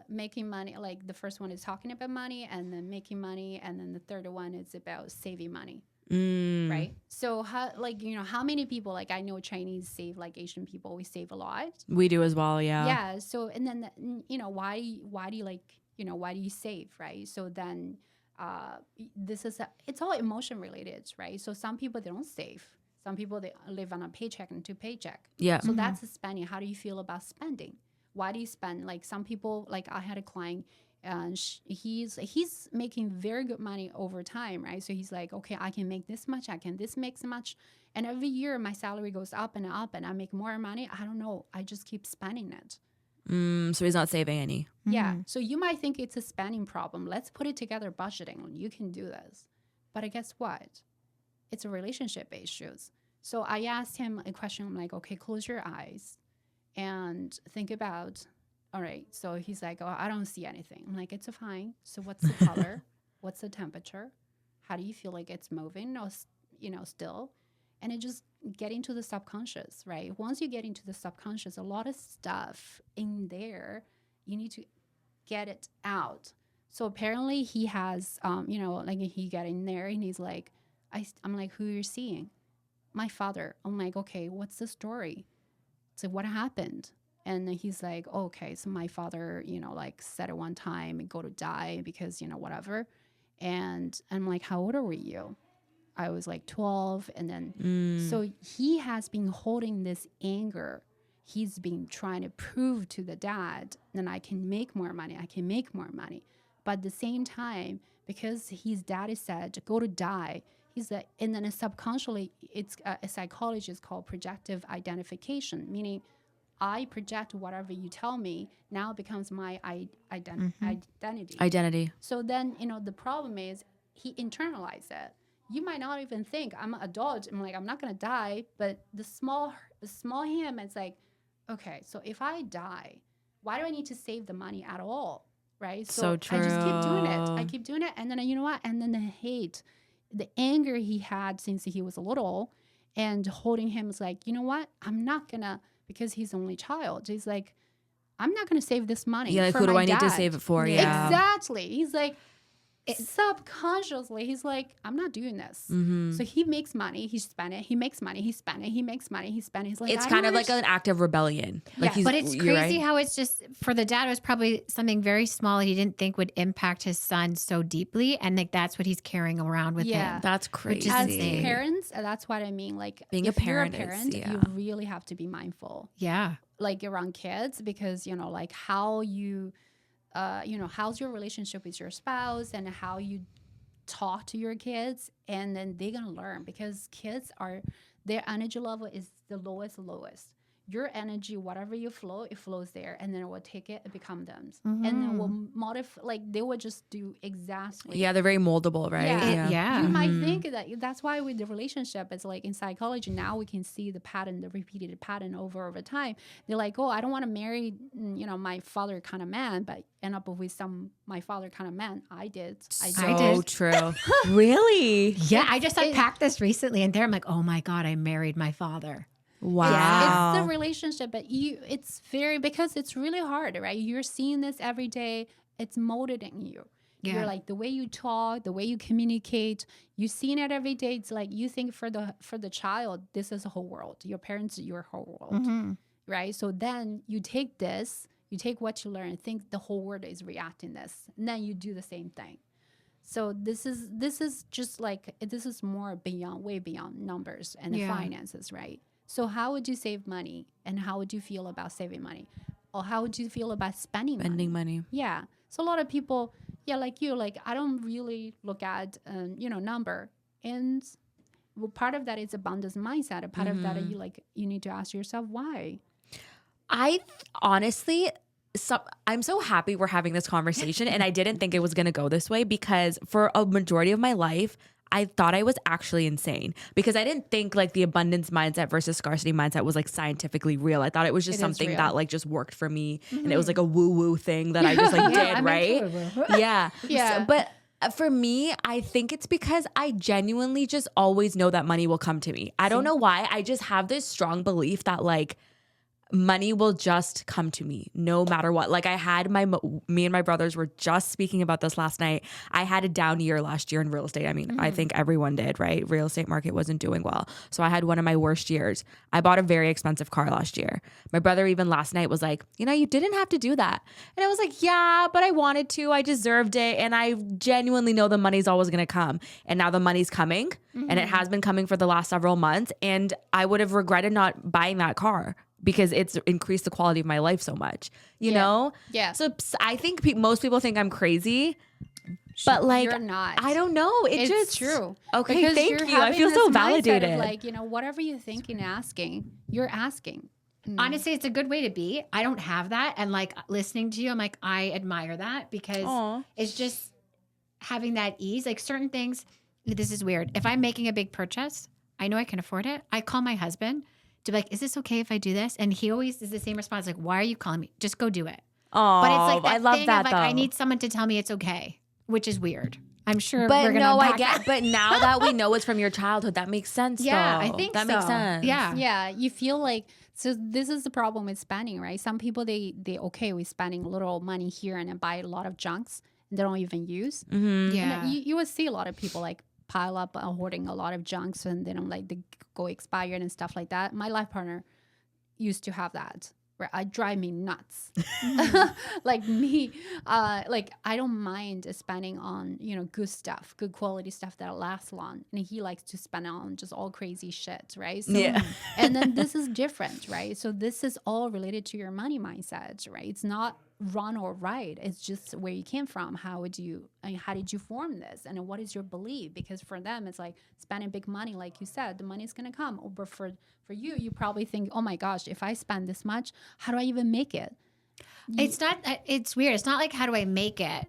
Making money. Like the first one is talking about money and then making money. And then the third one is about saving money. Right. So how many people, like I know Chinese save, like Asian people, we save a lot. We do as well. Yeah. Yeah. So, and then, why do you save? Right. So then, it's all emotion related, right? So some people, they don't save. Some people, they live on a paycheck and to paycheck. Yeah. So that's the spending. How do you feel about spending? Why do you spend? Like some people, like I had a client, and he's making very good money over time, right? So he's like, okay, I can make this much, this makes much, and every year my salary goes up and up, and I make more money. I don't know, I just keep spending it. So he's not saving any. Yeah. So you might think it's a spending problem. Let's put it together, budgeting. You can do this, but guess what? It's a relationship issues. So I asked him a question. I'm like, okay, close your eyes and think about. All right. So he's like, oh, I don't see anything. I'm like, it's fine. So what's the color? What's the temperature? How do you feel like it's moving or, still? And it just get into the subconscious, right? Once you get into the subconscious, a lot of stuff in there, you need to get it out. So apparently he has, like he got in there and he's like, I'm like, who you're seeing? My father. I'm like, okay, what's the story? So what happened? And he's like, oh, okay, so my father, like said at one time, go to die because, whatever. And I'm like, how old were you? I was like 12. And then, so he has been holding this anger. He's been trying to prove to the dad that I can make more money. But at the same time, because his daddy said, go to die, he's like, and then subconsciously, it's a psychologist called projective identification, meaning I project whatever you tell me now becomes my identity. So then, the problem is he internalized it. You might not even think I'm an adult. I'm like, I'm not going to die. But the small him, it's like, okay, so if I die, why do I need to save the money at all? Right. So true. I just keep doing it. And then, you know what? And then the hate, the anger he had since he was little, and holding him is like, you know what? I'm not gonna, because he's the only child. He's like, I'm not gonna save this money. Yeah, like for who do my I need to dad. save it for? Yeah. Exactly. He's like, subconsciously, he's like, I'm not doing this. So he makes money, he spends it. He makes money, he spends it. He makes money, he spends it. He's like, It's kind of like an act of rebellion. Like Yeah. But it's you're crazy right. how it's just, for the dad, it was probably something very small he didn't think would impact his son so deeply. And like that's what he's carrying around with Yeah. him. That's Which crazy. is as insane. parents, that's what I mean. Like Being a if you're parent a is- parent, yeah. you really have to be mindful, Yeah. like around kids, because you know, like how you, you know, how's your relationship with your spouse and how you talk to your kids, and then they're gonna learn, because kids are, their energy level is the lowest. Your energy, whatever you flow, it flows there, and then it will take it, it becomes them, and then will modify. Like they will just do exactly. Yeah, they're very moldable, right? Yeah. Yeah. You might think that that's why with the relationship, it's like in psychology now we can see the pattern, the repeated pattern over time. They're like, oh, I don't want to marry, you know, my father kind of man, but end up with my father kind of man. I did. So true. Really? Yeah. I just unpacked this recently and there I'm like, oh my God, I married my father. Wow. It's the relationship, but it's very, because it's really hard, right? You're seeing this every day. It's molded in you. Yeah. You're like the way you talk, the way you communicate. You're seeing it every day. It's like you think for the child, this is a whole world. Your parents, your whole world, right? So then you take this, you take what you learn, and think the whole world is reacting this, and then you do the same thing. So this is just like, this is more beyond, way beyond numbers and the finances, right? So how would you save money, and how would you feel about saving money, or how would you feel about spending money. Yeah. So a lot of people, like you, like I don't really look at you know, number, and well, part of that is abundance mindset. A part of that, you need to ask yourself why. I honestly, I'm so happy we're having this conversation, and I didn't think it was going to go this way, because for a majority of my life, I thought I was actually insane, because I didn't think like the abundance mindset versus scarcity mindset was like scientifically real. I thought it was just something real. that like just worked for me, and it was like a woo woo thing that I just like did, right? Yeah. Yeah. So, but for me, I think it's because I genuinely just always know that money will come to me. I don't know why. I just have this strong belief that like money will just come to me no matter what. Like I had me and my brothers were just speaking about this last night. I had a down year last year in real estate. I mean, I think everyone did, right? Real estate market wasn't doing well. So I had one of my worst years. I bought a very expensive car last year. My brother even last night was like, you know, you didn't have to do that. And I was like, yeah, but I wanted to. I deserved it. And I genuinely know the money's always going to come. And now the money's coming. And it has been coming for the last several months. And I would have regretted not buying that car, because it's increased the quality of my life so much, you know? Yeah. So I think most people think I'm crazy, but like, You're not. I don't know. It's just true. Okay, Because thank you're you. I having feel so this mindset of, validated. like, you know, whatever you think and asking, you're asking. Honestly, it's a good way to be. I don't have that. And like listening to you, I'm like, I admire that, because Aw. it's just having that ease. Like certain things, this is weird. If I'm making a big purchase, I know I can afford it. I call my husband to be like, is this okay if I do this? And he always is the same response, like, why are you calling me? Just go do it. Oh, But it's like that I love thing that of like, though. I need someone to tell me it's okay, which is weird. I'm sure But we're gonna no, I unpack get. that. But now that we know it's from your childhood, that makes sense. Yeah, though. I think that makes so. sense. Yeah. Yeah, you feel like, so this is the problem with spending, right? Some people, they okay with spending a little money here and then buy a lot of junks and they don't even use. Mm-hmm. Yeah. And you would see a lot of people like pile up hoarding a lot of junks, and then like they go expired and stuff like that. My life partner used to have that. Where I drive me nuts. Like me, like I don't mind spending on, you know, good stuff, good quality stuff that lasts long. And he likes to spend on just all crazy shit, right? So, Yeah. and then this is different, right? So this is all related to your money mindset, right? It's not wrong or right. It's just where you came from. How did you form this? And what is your belief? Because for them, it's like spending big money, like you said, the money's going to come. But for you, you probably think, oh my gosh, if I spend this much, how do I even make it? It's not, it's weird. It's not like, how do I make it?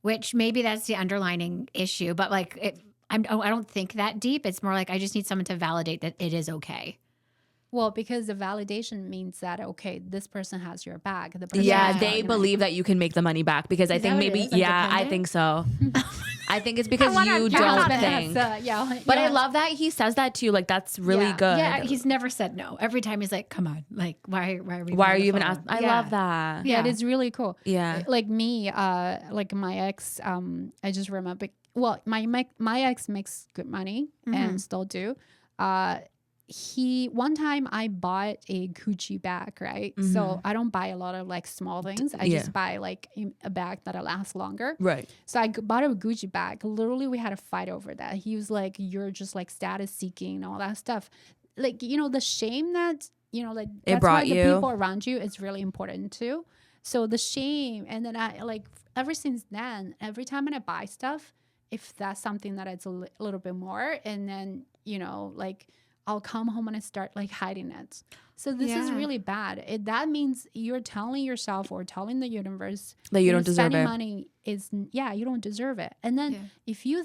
Which maybe that's the underlining issue, but like, I don't think that deep. It's more like, I just need someone to validate that it is okay. Well, because the validation means that, okay, this person has your back. The person Yeah, has they your believe that you can make the money back, because I Is think that what it maybe, is? Like yeah, I dependent? think so. I think it's because want you a don't husband think. But I love that he says that to you. Like, that's really good. Yeah, he's never said no. Every time he's like, "Come on, like, why are we? Why are on you the even phone?" asking? I Yeah. love that. Yeah, it is really cool. Yeah. Like me, like my ex, I just remember. Well, my ex makes good money and still do. One time I bought a Gucci bag, right? So I don't buy a lot of like small things. I just buy like a bag that'll last longer. Right. So I bought a Gucci bag. Literally, we had a fight over that. He was like, "You're just like status seeking and all that stuff." Like, you know, the shame that, you know, like It that's brought why the you. people around you is really important too. So the shame, and then I like ever since then, every time when I buy stuff, if that's something that it's a little bit more, and then, you know, like I'll come home and I start like hiding it. So this is really bad. That means you're telling yourself or telling the universe That you don't deserve spending it. money is, you don't deserve it. And then if you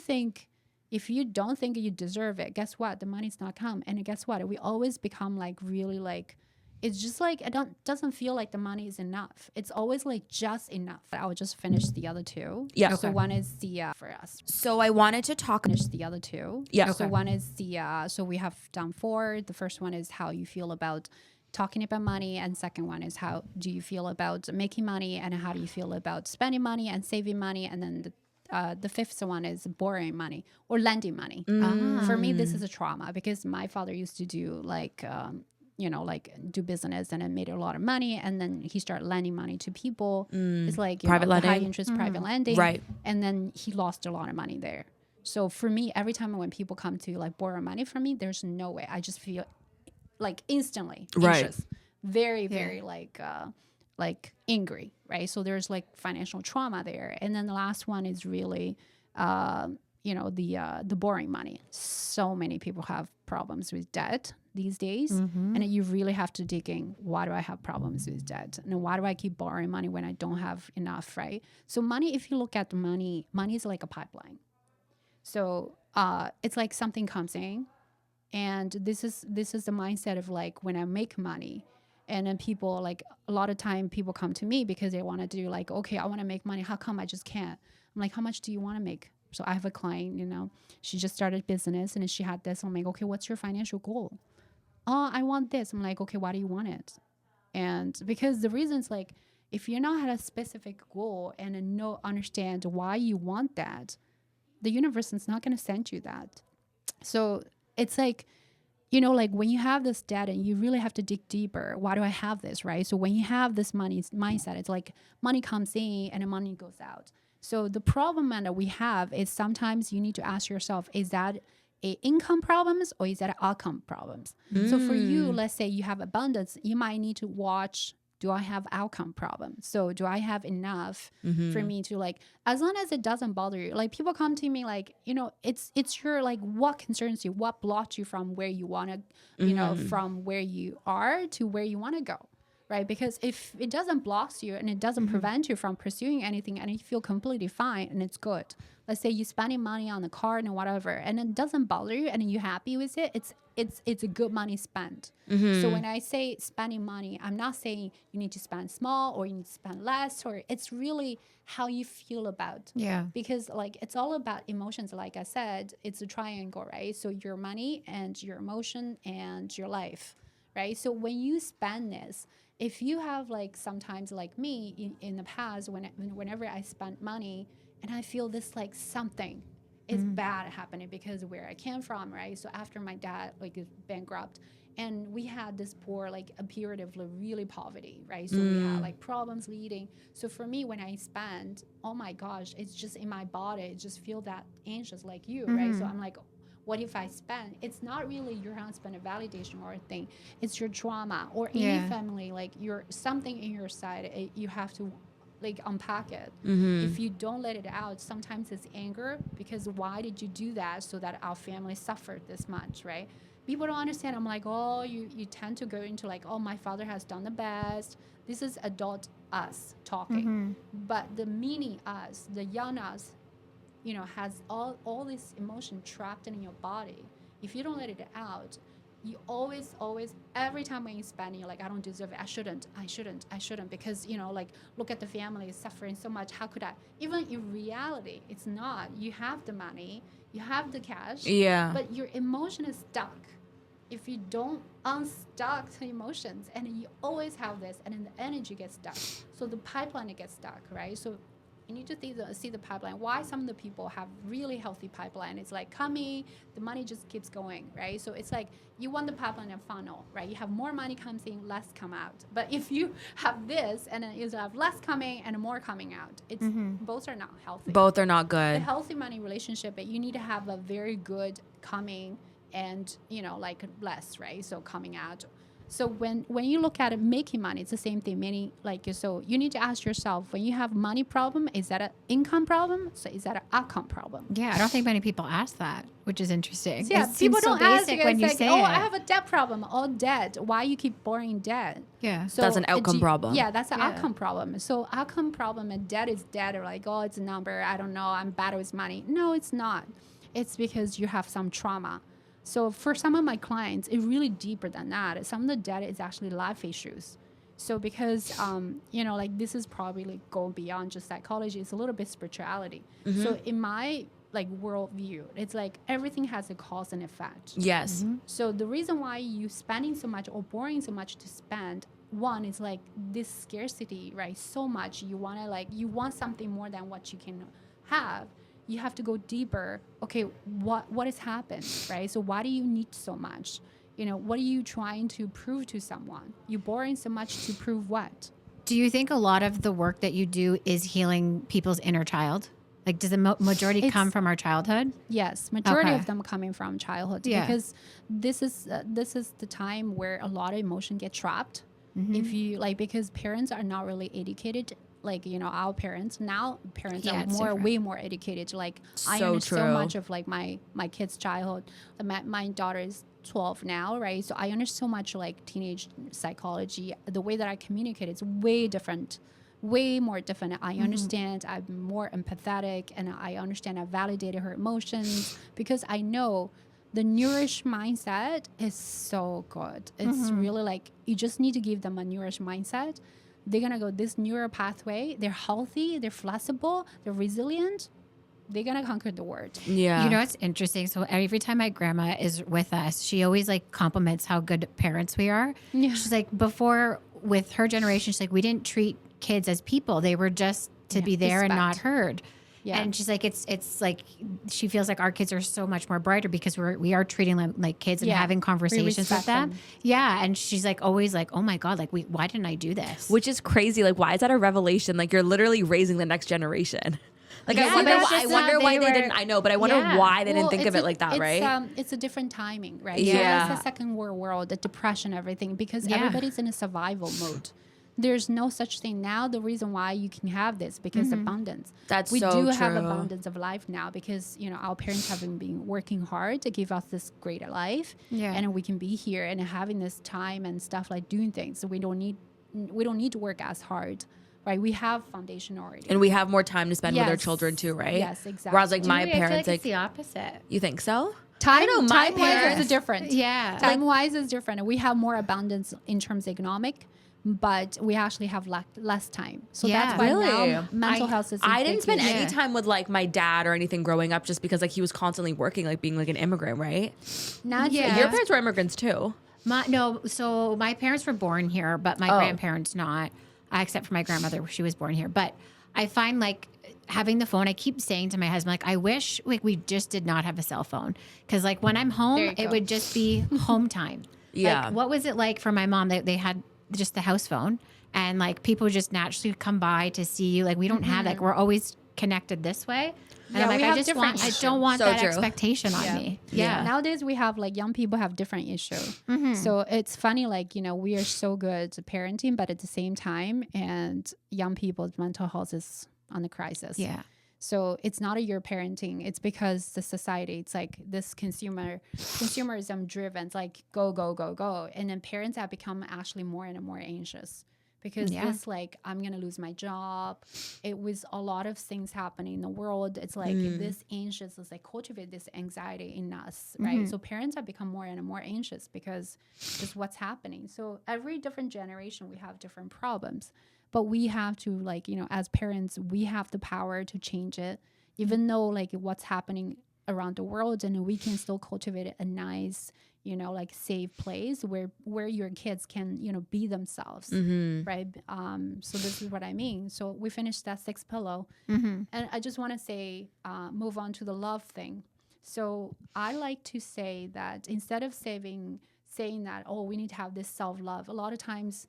don't think you deserve it, guess what? The money's not come. And guess what? We always become like really like, it's just like, doesn't feel like the money is enough. It's always like just enough. I will just finish the other two. Yeah. So one is the, for us. So I wanted to talk. Finish the other two. Yeah. So one is the, so we have done 4. The first one is how you feel about talking about money, and second one is how do you feel about making money, and how do you feel about spending money and saving money, and then the fifth one is borrowing money or lending money. For me, this is a trauma because my father used to do like you know, like do business and it made a lot of money, and then he started lending money to people. It's like Private lending. high interest private lending, Right. And then he lost a lot of money there. So for me, every time when people come to like borrow money from me, there's no way. I just feel like instantly anxious, very very like angry, right? So there's like financial trauma there. And then the last one is really you know, the borrowing money. So many people have problems with debt these days, and you really have to dig in. Why do I have problems with debt? And why do I keep borrowing money when I don't have enough, right? So money, if you look at the money is like a pipeline. So it's like something comes in, and this is the mindset of like when I make money, and then people like a lot of time people come to me because they want to do like, okay, I want to make money. How come I just can't? I'm like, how much do you want to make? So I have a client, you know, she just started business and she had this. I'm like, okay, what's your financial goal? Oh, I want this. I'm like, okay, why do you want it? And because the reason's like, if you're not had a specific goal and understand why you want that, the universe is not going to send you that. So it's like, you know, like when you have this debt and you really have to dig deeper, why do I have this, right? So when you have this money mindset, it's like money comes in and the money goes out. So the problem that we have is sometimes you need to ask yourself, is that a income problems or is that outcome problems? So for you, let's say you have abundance, you might need to watch, do I have outcome problems? So do I have enough for me to like, as long as it doesn't bother you, like people come to me like, you know, it's your like, what concerns you, what blocks you from where you want to, you know, from where you are to where you want to go. Right? Because if it doesn't block you and it doesn't prevent you from pursuing anything and you feel completely fine and it's good. Let's say you're spending money on the card and whatever, and it doesn't bother you and you're happy with it, it's a good money spent. So when I say spending money, I'm not saying you need to spend small or you need to spend less, or it's really how you feel about. Yeah. Because like it's all about emotions. Like I said, it's a triangle, right? So your money and your emotion and your life, right? So when you spend this, if you have like sometimes like me in the past, whenever I spent money and I feel this like something is bad happening because of where I came from, right? So after my dad like is bankrupt, and we had this poor like a period of like, really poverty, right? So we had like problems leading. So for me, when I spend, oh my gosh, it's just in my body, it just feel that anxious like you, right? So I'm like, what if I spend? It's not really your husband a validation or a thing. It's your trauma or any family, like you're something in your side. You have to like unpack it. If you don't let it out, sometimes it's anger because why did you do that so that our family suffered this much, right? People don't understand. I'm like, oh, you tend to go into like, oh, my father has done the best. This is adult us talking. But the mini us, the young us, has all this emotion trapped in your body. If you don't let it out, you always, every time when you spend, you're like, I don't deserve it. I shouldn't, because, like, look at the family is suffering so much. How could I? Even in reality, it's not. You have the money, you have the cash, but your emotion is stuck. If you don't unstuck the emotions, and you always have this, and then the energy gets stuck. So the pipeline gets stuck, right? So you need to see the pipeline. Why some of the people have really healthy pipeline? It's like coming, the money just keeps going, right? So it's like you want the pipeline and funnel, right? You have more money comes in, less come out. But if you have this, and then you have less coming and more coming out, it's both are not healthy. Both are not good. The healthy money relationship, but you need to have a very good coming and, like less, right? So coming out. So when you look at it, making money, it's the same thing. So you need to ask yourself, when you have money problem, is that an income problem? So is that an outcome problem? Yeah, I don't think many people ask that, which is interesting. Yeah, people don't ask it. When you like, say I it. have a debt problem. All debt. Why you keep borrowing debt? Yeah. So that's an outcome problem. Yeah, that's an outcome problem. So outcome problem and debt is debt. Or like, oh, it's a number. I don't know. I'm bad with money. No, it's not. It's because you have some trauma. So for some of my clients, it's really deeper than that. Some of the debt is actually life issues. So because, like this is probably like going beyond just psychology. It's a little bit spirituality. So in my like worldview, it's like everything has a cause and effect. Yes. So the reason why you spending so much or borrowing so much to spend, one is like this scarcity, right? So much you want something more than what you can have. You have to go deeper. Okay, what has happened, right? So why do you need so much? What are you trying to prove to someone? You're borrowing so much to prove what? Do you think a lot of the work that you do is healing people's inner child? Like, does the majority come from our childhood? Yes, majority of them coming from childhood. Yeah. Because this is the time where a lot of emotion get trapped. If you because parents are not really educated. Like, our parents are way more educated. Like, I understand so much of like my kids' childhood. My daughter is 12 now, right? So I understand so much like teenage psychology. The way that I communicate is way different, way more different. I understand. I'm more empathetic, and I understand. I validated her emotions because I know the nourished mindset is so good. It's really like you just need to give them a nourished mindset. They're going to go this neural pathway. They're healthy. They're flexible. They're resilient. They're going to conquer the world. Yeah. It's interesting. So every time my grandma is with us, she always like compliments how good parents we are. Yeah. She's like, before with her generation, she's like, we didn't treat kids as people. They were just to be there and not heard. Yeah. And she's like, it's like, she feels like our kids are so much more brighter because we are treating them like kids and having conversations with them. Yeah. And she's like, always like, oh my God, like why didn't I do this? Which is crazy. Like, why is that a revelation? Like, you're literally raising the next generation. Like, I wonder why they didn't, I know, but I wonder why they didn't think of it like that, right? It's a different timing, right? Yeah. So it's the Second World War, the depression, everything, because everybody's in a survival mode. There's no such thing now. The reason why you can have this because abundance. We do have abundance of life now because our parents have been working hard to give us this greater life, and we can be here and having this time and stuff like doing things. So we don't need to work as hard, right? We have foundation already, and we have more time to spend with our children too, right? Yes, exactly. Whereas like my I feel parents, like it's the opposite. You think so? Time-wise is different. Yeah, time-wise is different. We have more abundance in terms of economic. But we actually have less time. So that's why now mental health is I didn't spend any time with like my dad or anything growing up just because like he was constantly working, like being like an immigrant, right? Your parents were immigrants too. So my parents were born here, but my grandparents not, except for my grandmother. She was born here. But I find like having the phone, I keep saying to my husband, like, I wish like we just did not have a cell phone. Because like when I'm home, it would just be home time. Yeah. Like, what was it like for my mom? They had just the house phone, and like people just naturally come by to see you. Like we don't have like we're always connected this way. And I'm like, I don't want that expectation on me. Yeah. Nowadays we have like young people have different issues. So it's funny, like, we are so good at parenting, but at the same time, and young people's mental health is on the crisis. Yeah. So it's not your parenting. It's because the society, it's like this consumerism driven. It's like go, go, go, go. And then parents have become actually more and more anxious because this, like, I'm going to lose my job. It was a lot of things happening in the world. It's like this anxious is like cultivate this anxiety in us, right? So parents have become more and more anxious because just what's happening. So every different generation, we have different problems, but we have to, like, you know, as parents, we have the power to change it, even though like what's happening around the world, and we can still cultivate a nice, you know, like safe place where your kids can, you know, be themselves, right? So this is what I mean. So we finished that 6th pillow, and I just want to say, move on to the love thing. So I like to say that instead of saying that, oh, we need to have this self-love, a lot of times,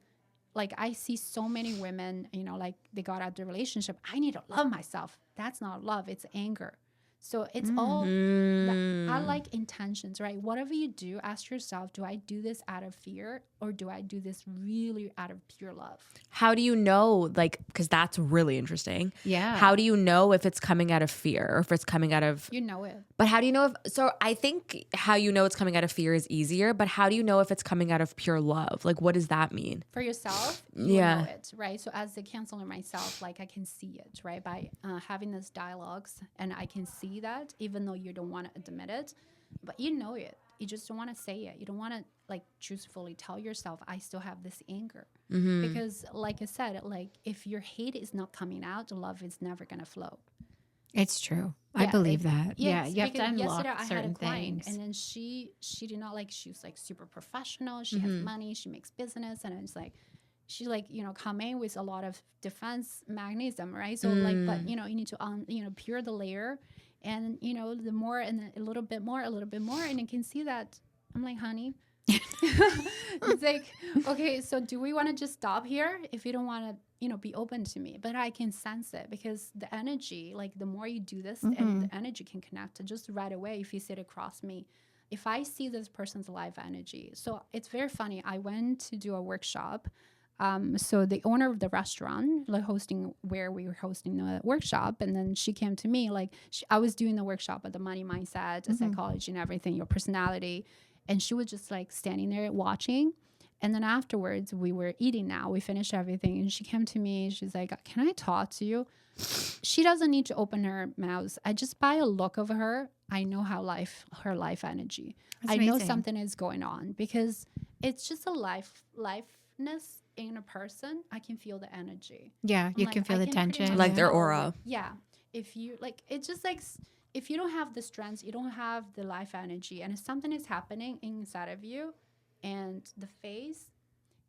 like I see so many women, you know, like they got out of the relationship, I need to love myself. That's not love, it's anger. So it's all, I like intentions, right? Whatever you do, ask yourself, do I do this out of fear, or do I do this really out of pure love? How do you know, like, because that's really interesting. Yeah. How do you know if it's coming out of fear or if it's coming out of... You know it. But how do you know if... So I think how you know it's coming out of fear is easier, but how do you know if it's coming out of pure love? Like, what does that mean? For yourself, you know it, right? So as a counselor myself, like I can see it, right? By having these dialogues, and I can see that even though you don't want to admit it, but you know it. You just don't want to say it. You don't want to like truthfully tell yourself, I still have this anger. Because like I said, like if your hate is not coming out, love is never going to flow. It's true. I believe that. Yes, You have to unlock yesterday I certain had a client, things. and then she did not, like, she was like super professional. She has money. She makes business. And it's like, she like, you know, come in with a lot of defense mechanism, right? So like, but you know, you need to, you know, pure the layer. And, you know, the more and a little bit more. And you can see that. I'm like, honey, it's like, okay, so do we want to just stop here if you don't want to, you know, be open to me? But I can sense it because the energy, like the more you do this, and the energy can connect just right away if you sit across me. If I see this person's life energy. So it's very funny. I went to do a workshop. So the owner of the restaurant, like where we were hosting the workshop, and then she came to me, like I was doing the workshop at the money mindset, the psychology and everything, your personality. And she was just like standing there watching. And then afterwards we were eating now, we finished everything. And she came to me, she's like, can I talk to you? She doesn't need to open her mouth. I just by a look of her, I know her life energy. That's I know amazing. something is going on because it's just a lifeness in a person. I can feel the energy. Yeah, you like, can feel I the can pretty tension. much Like their know, aura. like, yeah. If you like, it's just like if you don't have the strength, you don't have the life energy, and if something is happening inside of you, and the face,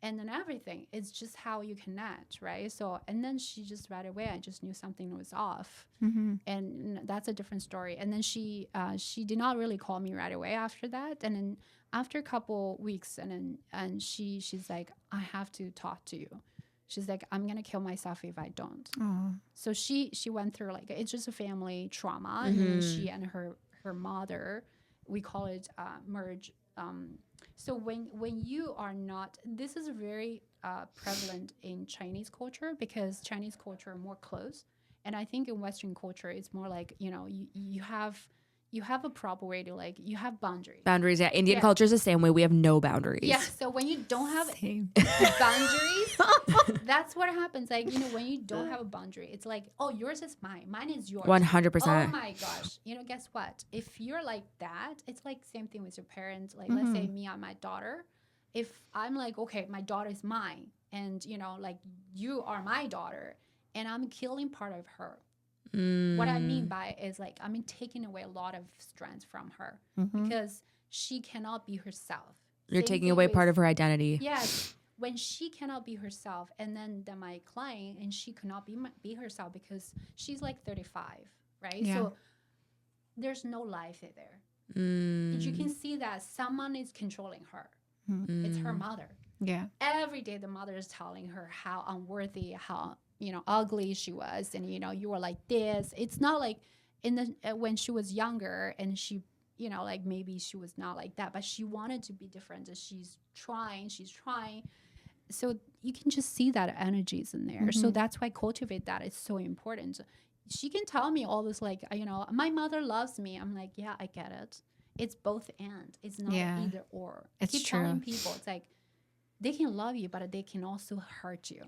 and then everything, it's just how you connect, right? So, and then she just right away, I just knew something was off, and that's a different story. And then she did not really call me right away after that, and then after a couple weeks, and she's like, I have to talk to you. She's like, I'm gonna kill myself if I don't. Oh. So she went through, like, it's just a family trauma, and then she and her mother, we call it merge. So when you are not, this is very prevalent in Chinese culture, because Chinese culture are more close, and I think in Western culture it's more like, you know, you have a proper way to, like, you have boundaries. Boundaries, yeah. Indian culture is the same way. We have no boundaries. Yeah, so when you don't have boundaries, that's what happens. Like, you know, when you don't have a boundary, it's like, oh, yours is mine. Mine is yours. 100%. Oh my gosh. You know, guess what? If you're like that, it's like same thing with your parents. Like, let's say me and my daughter. If I'm like, okay, my daughter is mine, and, you know, like, you are my daughter, and I'm killing part of her. What I mean by it is, like, I'm taking away a lot of strength from her because she cannot be herself. You're taking away part of her identity. Yes. When she cannot be herself, and then my client, and she cannot be herself because she's like 35, right? Yeah. So there's no life there. And you can see that someone is controlling her. It's her mother. Yeah. Every day the mother is telling her how unworthy, how, you know, ugly she was, and, you know, you were like this. It's not like when she was younger, and she, you know, like, maybe she was not like that, but she wanted to be different, and she's trying. So you can just see that energies in there. So that's why cultivate that is so important. She can tell me all this, like, you know, my mother loves me. I'm like, yeah, I get it. It's both and. It's not either or. It's Keep true. telling people, it's like, they can love you, but they can also hurt you.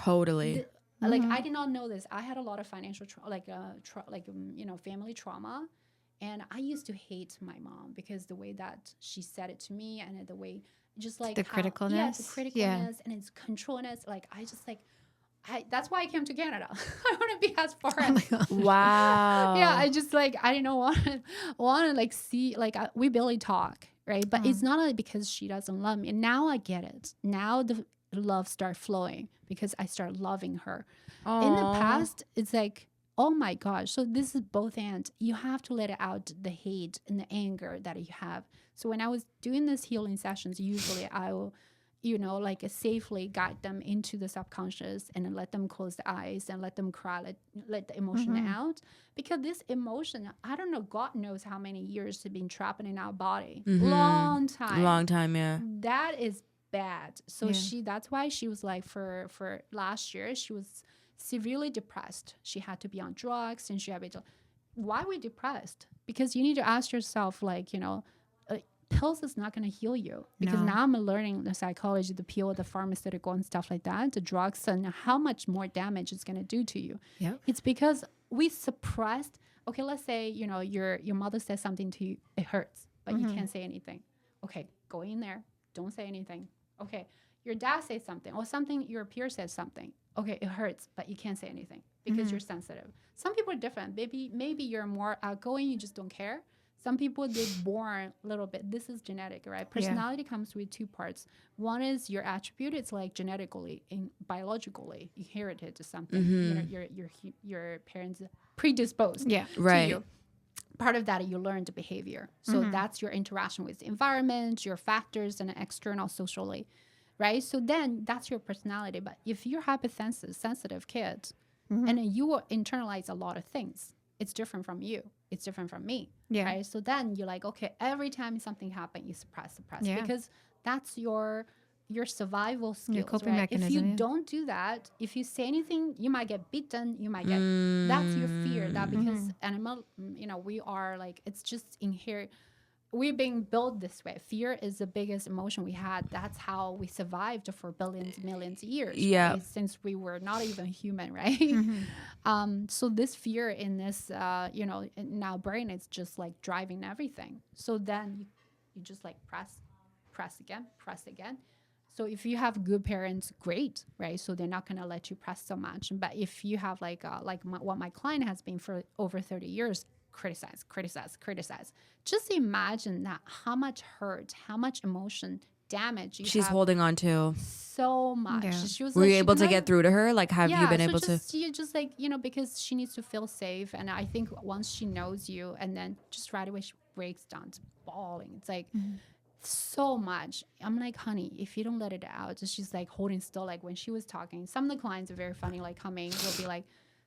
Totally. Like I did not know this. I had a lot of financial family trauma, and I used to hate my mom because the way that she said it to me, and the way just like The criticalness. yeah, the criticalness and its controlness. Like I just like that's why I came to Canada. I want to be as far as Wow. yeah. I just like I didn't want to like see like we barely talk, right? But it's not only because she doesn't love me. And now I get it. Now the love start flowing because I start loving her. In the past, it's like, oh my gosh. So this is both ends. You have to let it out, the hate and the anger that you have. So when I was doing these healing sessions, usually I will, like safely guide them into the subconscious and then let them close the eyes and let them cry, let the emotion out. Because this emotion, I don't know, God knows how many years have been trapped in our body. Long time, yeah. That is bad. So that's why she was like, for last year, she was severely depressed. She had to be on drugs, and she had to, why are we depressed? Because you need to ask yourself, like, pills is not going to heal you. Because now I'm learning the psychology, the pill, the pharmaceutical and stuff like that, the drugs, and how much more damage it's going to do to you. It's because we suppressed. Okay, let's say, your mother says something to you, it hurts, but you can't say anything. Okay, go in there, don't say anything. Okay, your dad says something, or something, your peer says something. Okay, it hurts, but you can't say anything because you're sensitive. Some people are different. Maybe you're more outgoing, you just don't care. Some people, they're born a little bit. This is genetic, right? Personality comes with two parts. One is your attribute. It's like genetically, biologically, you inherited to something. Your parents predisposed to you. Part of that, you learned behavior. So that's your interaction with the environment, your factors, and external socially, right? So then that's your personality. But if you're hypersensitive kid, and then you will internalize a lot of things, it's different from you. It's different from me, right? So then you're like, okay, every time something happens, you suppress, because that's your survival skills, your coping right? mechanism. If you don't do that, if you say anything, you might get beaten, you might get, that's your fear. That because animal, we are like, it's just inherent. We're being built this way. Fear is the biggest emotion we had. That's how we survived for billions, millions of years, right? Since we were not even human, right? So this fear in this, in our brain, it's just like driving everything. So then you just like press again. So if you have good parents, great, right? So they're not going to let you press so much. But if you have what my client has been for over 30 years, criticize. Just imagine that how much hurt, how much emotion, damage she's holding on to. So much. She was Were you able to get through to her? Like, have you been able to? You just like, because she needs to feel safe. And I think once she knows you, and then just right away she breaks down, it's bawling. It's like so much. I'm like, honey, if you don't let it out, she's like holding still. Like when she was talking, some of the clients are very funny, like coming, will be like,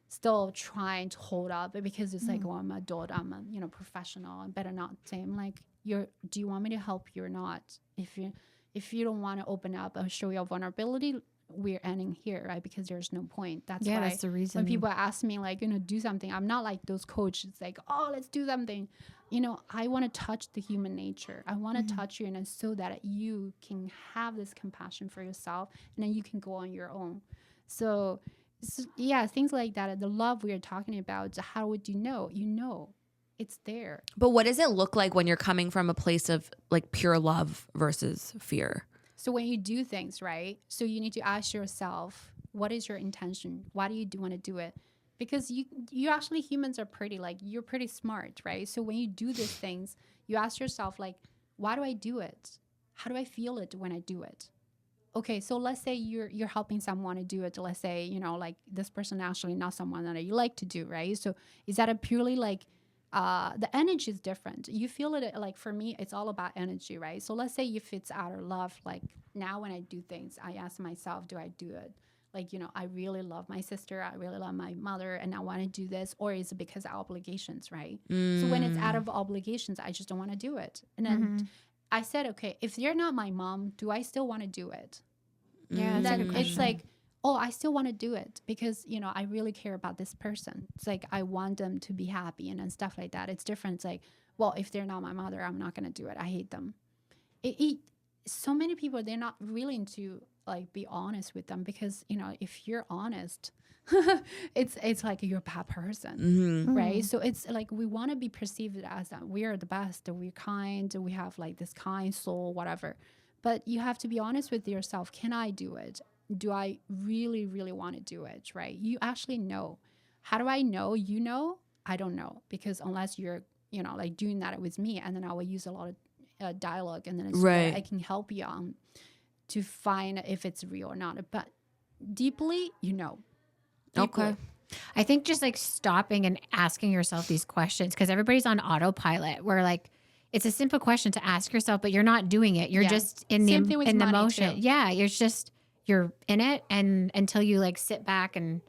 still trying to hold up because it's like, oh, I'm an adult, I'm a professional, I better not say. I'm like, do you want me to help you or not? If you don't want to open up and show your vulnerability, we're ending here, right? Because there's no point. That's why that's the reason. when people ask me like, do something, I'm not like those coaches like, oh, let's do something. I want to touch the human nature. I want to touch you, and so that you can have this compassion for yourself, and then you can go on your own. So yeah, things like that. The love we are talking about, how would you know? It's there. But what does it look like when you're coming from a place of like pure love versus fear? So when you do things, right? So you need to ask yourself, what is your intention? Why do you want to do it? Because you actually, humans are pretty, like, you're pretty smart, right? So when you do these things, you ask yourself, like, why do I do it? How do I feel it when I do it? Okay, so let's say you're helping someone to do it. Let's say, like this person actually not someone that you like to do, right? So is that a purely like, the energy is different. You feel it, like for me, it's all about energy, right? So let's say if it's out of love, like now when I do things, I ask myself, do I do it? Like, I really love my sister, I really love my mother, and I want to do this, or is it because of obligations, right? So when it's out of obligations, I just don't want to do it. And then I said, okay, if you're not my mom, do I still want to do it? Yeah, that's a good question. It's like, oh, I still want to do it because, I really care about this person. It's like, I want them to be happy and then stuff like that. It's different. It's like, well, if they're not my mother, I'm not going to do it. I hate them. So many people, they're not willing to like be honest with them, because you know, if you're honest, it's like you're a bad person, right? So it's like we want to be perceived as that we are the best, that we're kind, we have like this kind soul, whatever. But you have to be honest with yourself. Can I do it? Do I really, really want to do it? Right? You actually know. How do I know? You know, I don't know, because unless you're, you know, like doing that with me, and then I will use a lot of dialogue, and then it's Right. I can help you to find if it's real or not. But deeply, you know. Deeply. Okay. I think just like stopping and asking yourself these questions, because everybody's on autopilot, where like it's a simple question to ask yourself, but you're not doing it. You're Yeah. just in Same thing with the money, motion. too. Yeah, you're in it, and until you like sit back and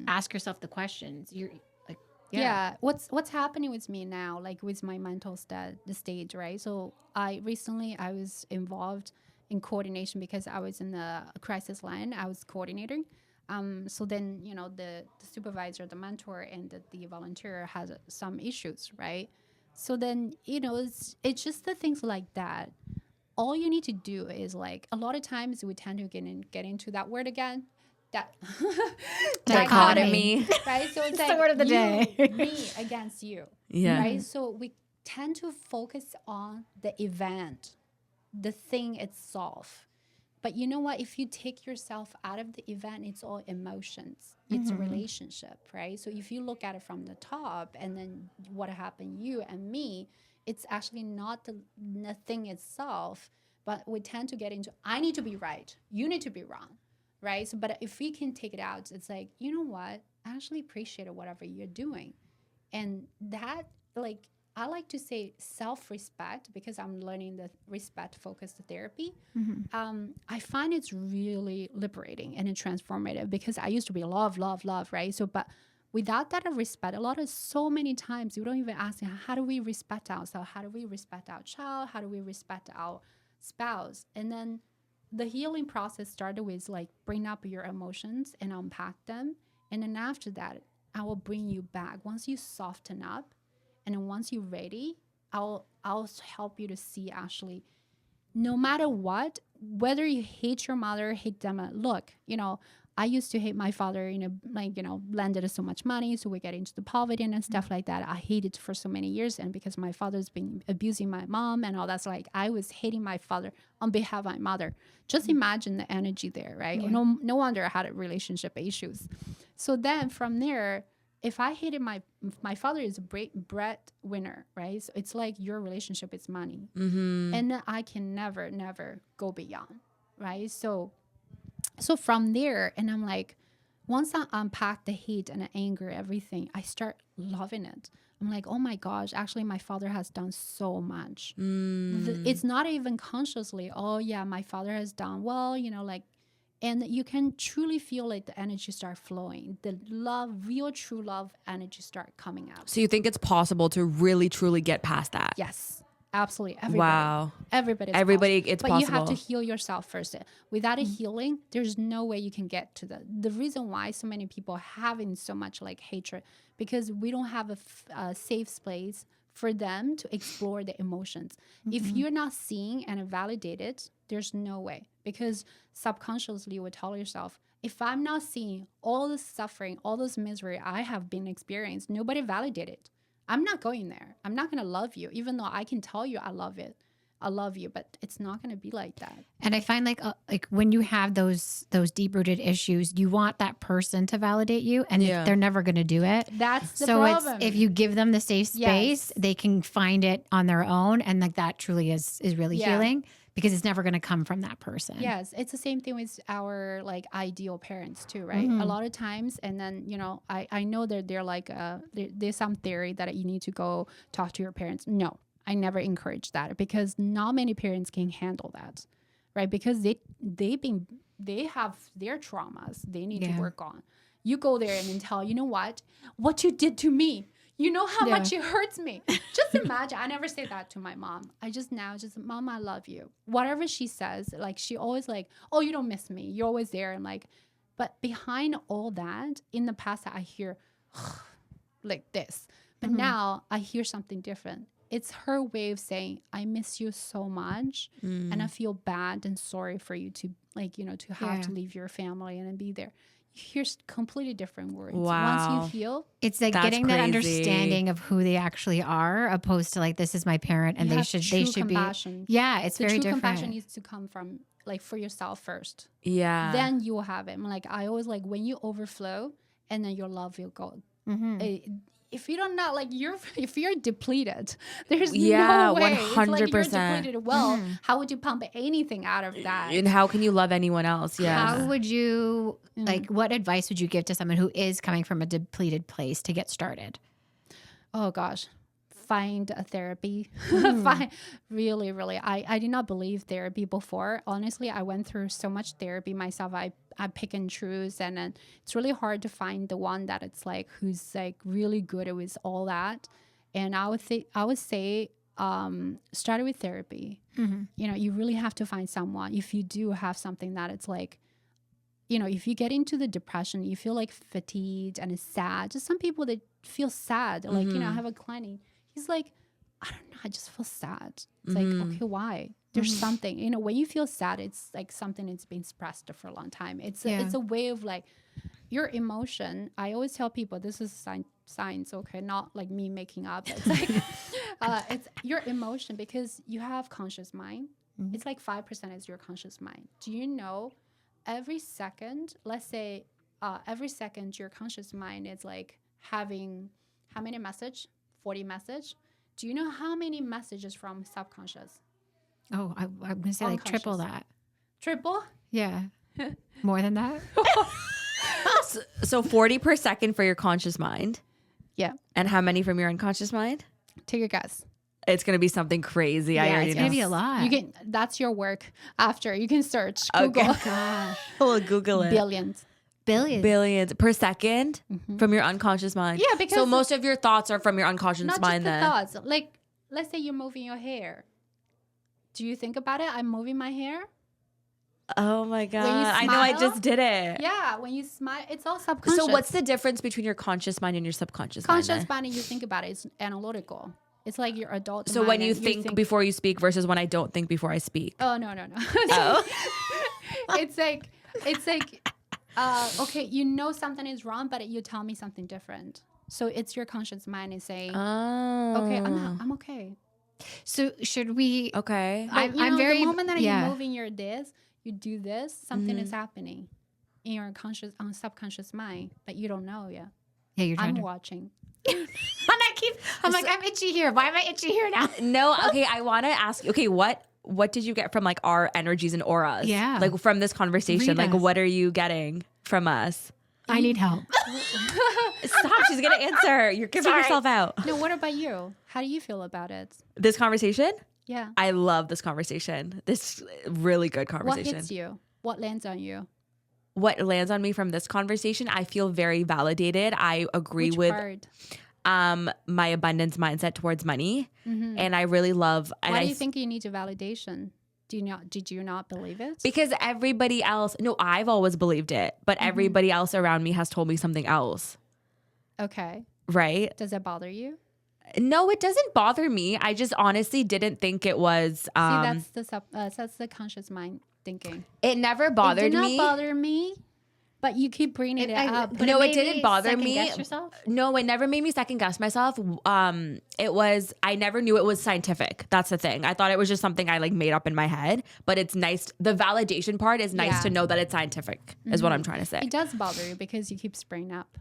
ask yourself the questions, you're like, Yeah. What's happening with me now, like with my mental the stage, right? So I was involved in coordination because I was in the crisis line. I was coordinating. So then, you know, the supervisor, the mentor, and the volunteer has some issues, right? So then, you know, it's just the things like that. All you need to do is like, a lot of times we tend to get into that word again, that Dichotomy. right? So it's the like word of the day. me against you, Yeah. right? So we tend to focus on the event, the thing itself. But you know what? If you take yourself out of the event, it's all emotions. It's a relationship, right? So if you look at it from the top, and then what happened, you and me, it's actually not the thing itself, but we tend to get into, I need to be right, you need to be wrong, right? So, but if we can take it out, it's like, you know what? I actually appreciate whatever you're doing. And that, like, I like to say self-respect, because I'm learning the respect-focused therapy. I find it's really liberating and transformative, because I used to be love, love, love, right? So, but without that respect, so many times we don't even ask, how do we respect ourselves? How do we respect our child? How do we respect our spouse? And then the healing process started with like, bring up your emotions and unpack them. And then after that, I will bring you back. Once you soften up, and then once you're ready, I'll help you to see, actually, no matter what, whether you hate your mother, hate them. Look, you know, I used to hate my father, you know, like, you know, lended us so much money, so we get into the poverty and stuff like that. I hated for so many years, and because my father's been abusing my mom and all that's, like, I was hating my father on behalf of my mother. Just imagine the energy there, right? Yeah. No wonder I had relationship issues. So then from there, if I hated my father is a breadwinner, right? So it's like your relationship is money. And then I can never go beyond, right? So from there, and I'm like, once I unpack the hate and the anger, everything, I start loving it. I'm like, oh my gosh, actually my father has done so much. It's not even consciously, oh yeah, my father has done well, you know, like, and you can truly feel like the energy start flowing. The love, real true love energy start coming out. So you think it's possible to really, truly get past that? Yes, absolutely. Everybody. Wow. Everybody, It's but possible. you have to heal yourself first. Without a healing, there's no way you can get to the reason why so many people having so much like hatred, because we don't have a safe space for them to explore the emotions. If you're not seeing and validate it, there's no way, because subconsciously you would tell yourself, if I'm not seeing all the suffering, all this misery I have been experienced, nobody validated. I'm not going there. I'm not going to love you, even though I can tell you I love you, but it's not going to be like that. And I find like when you have those deep rooted issues, you want that person to validate you, and they're never going to do it. That's the so problem. It's, if you give them the safe space, they can find it on their own, and like that truly is really healing, because it's never going to come from that person. Yes, it's the same thing with our like ideal parents too, right? A lot of times, and then, you know, I know that they're like there's some theory that you need to go talk to your parents. No, I never encourage that, because not many parents can handle that, right? Because they have their traumas they need to work on. You go there and then tell, you know what you did to me. You know how much it hurts me. Just imagine. I never say that to my mom. I just Mom, I love you. Whatever she says, like, she always like, oh, you don't miss me. You're always there. And like, but behind all that, in the past, I hear like this. But now I hear something different. It's her way of saying, I miss you so much. And I feel bad and sorry for you to like, you know, to have to leave your family and then be there. You hear completely different words. Wow. Once you heal, It's like That's getting that crazy. understanding of who they actually are, opposed to like, this is my parent and you they have should true be. compassion. Yeah, it's The very true different. compassion needs to come from like for yourself first. Yeah. Then you will have it. Like I always like when you overflow and then your love will go. If you don't know, like if you're depleted, there's no way. It's like you're 100%. depleted. Well, how would you pump anything out of that? And how can you love anyone else? Yeah. How would you, like, what advice would you give to someone who is coming from a depleted place to get started? Oh gosh, find a therapy. Really. I did not believe therapy before. Honestly, I went through so much therapy myself. I pick and choose, and then it's really hard to find the one that it's like who's like really good with all that. And I would say start with therapy. You know, you really have to find someone. If you do have something that it's like, you know, if you get into the depression, you feel like fatigued and sad. Just some people that feel sad. Like, you know, I have a client. He's like, I don't know, I just feel sad. It's like, okay, why? There's something, you know, when you feel sad, it's like something that's been suppressed for a long time. It's a way of like your emotion. I always tell people this is science, okay, not like me making up. It's like it's your emotion, because you have conscious mind. It's like 5% is your conscious mind. Do you know every second, let's say every second your conscious mind is like having how many message? 40 message. Do you know how many messages from subconscious? Oh, I'm going to say like triple that. Triple? Yeah. More than that? So 40 per second for your conscious mind. Yeah. And how many from your unconscious mind? Take a guess. It's going to be something crazy. I already It's know. going to be a lot. You can. That's your work. After you can search Google. Okay. Gosh. We'll Google it. Billions. Billions. Per second from your unconscious mind. Yeah, because so most of your thoughts are from your unconscious not mind just the then. thoughts. Like, let's say you're moving your hair. Do you think about it? I'm moving my hair. Oh my God. When you I know I smile? just did it. Yeah, when you smile, it's all subconscious. So what's the difference between your conscious mind and your subconscious mind? conscious then? mind? You think about it. It's analytical. It's like your adult. So mind when you and think before you speak versus when I don't think before I speak. Oh no. Oh. it's like okay, you know something is wrong, but you tell me something different. So it's your conscious mind is saying, okay, I'm okay. So should we? Okay. But, I'm very. the moment that yeah. you're moving your this, you do this, something is happening in your conscious, subconscious mind, but you don't know yet. Yeah, you're trying I'm to. watching. I'm like, I'm itchy here. Why am I itchy here now? No, okay, I want to ask, okay, what did you get from like our energies and auras? Yeah. Like from this conversation, Read like us. what are you getting from us? I need help. Stop, she's going to answer. You're giving yourself out. No, what about you? How do you feel about it? This conversation? Yeah. I love this conversation. This really good What conversation. hits you? What lands on you? What lands on me from this conversation, I feel very validated. I agree Which with part? my abundance mindset towards money. And I really love and Why I do you think you need a validation? Did you not believe it? because everybody else, no, I've always believed it, but everybody else around me has told me something else. Okay. Right? Does that bother you? No, it doesn't bother me. I just honestly didn't think it was. See, that's the conscious mind thinking. It never bothered It did not me. bother me, but you keep bringing it up. No, it didn't bother me. Yourself? No, it never made me second guess myself. It was, I never knew it was scientific. That's the thing. I thought it was just something I like made up in my head, but it's nice. The validation part is nice Yeah. to know that it's scientific is what I'm trying to say. It does bother you because you keep spraying up.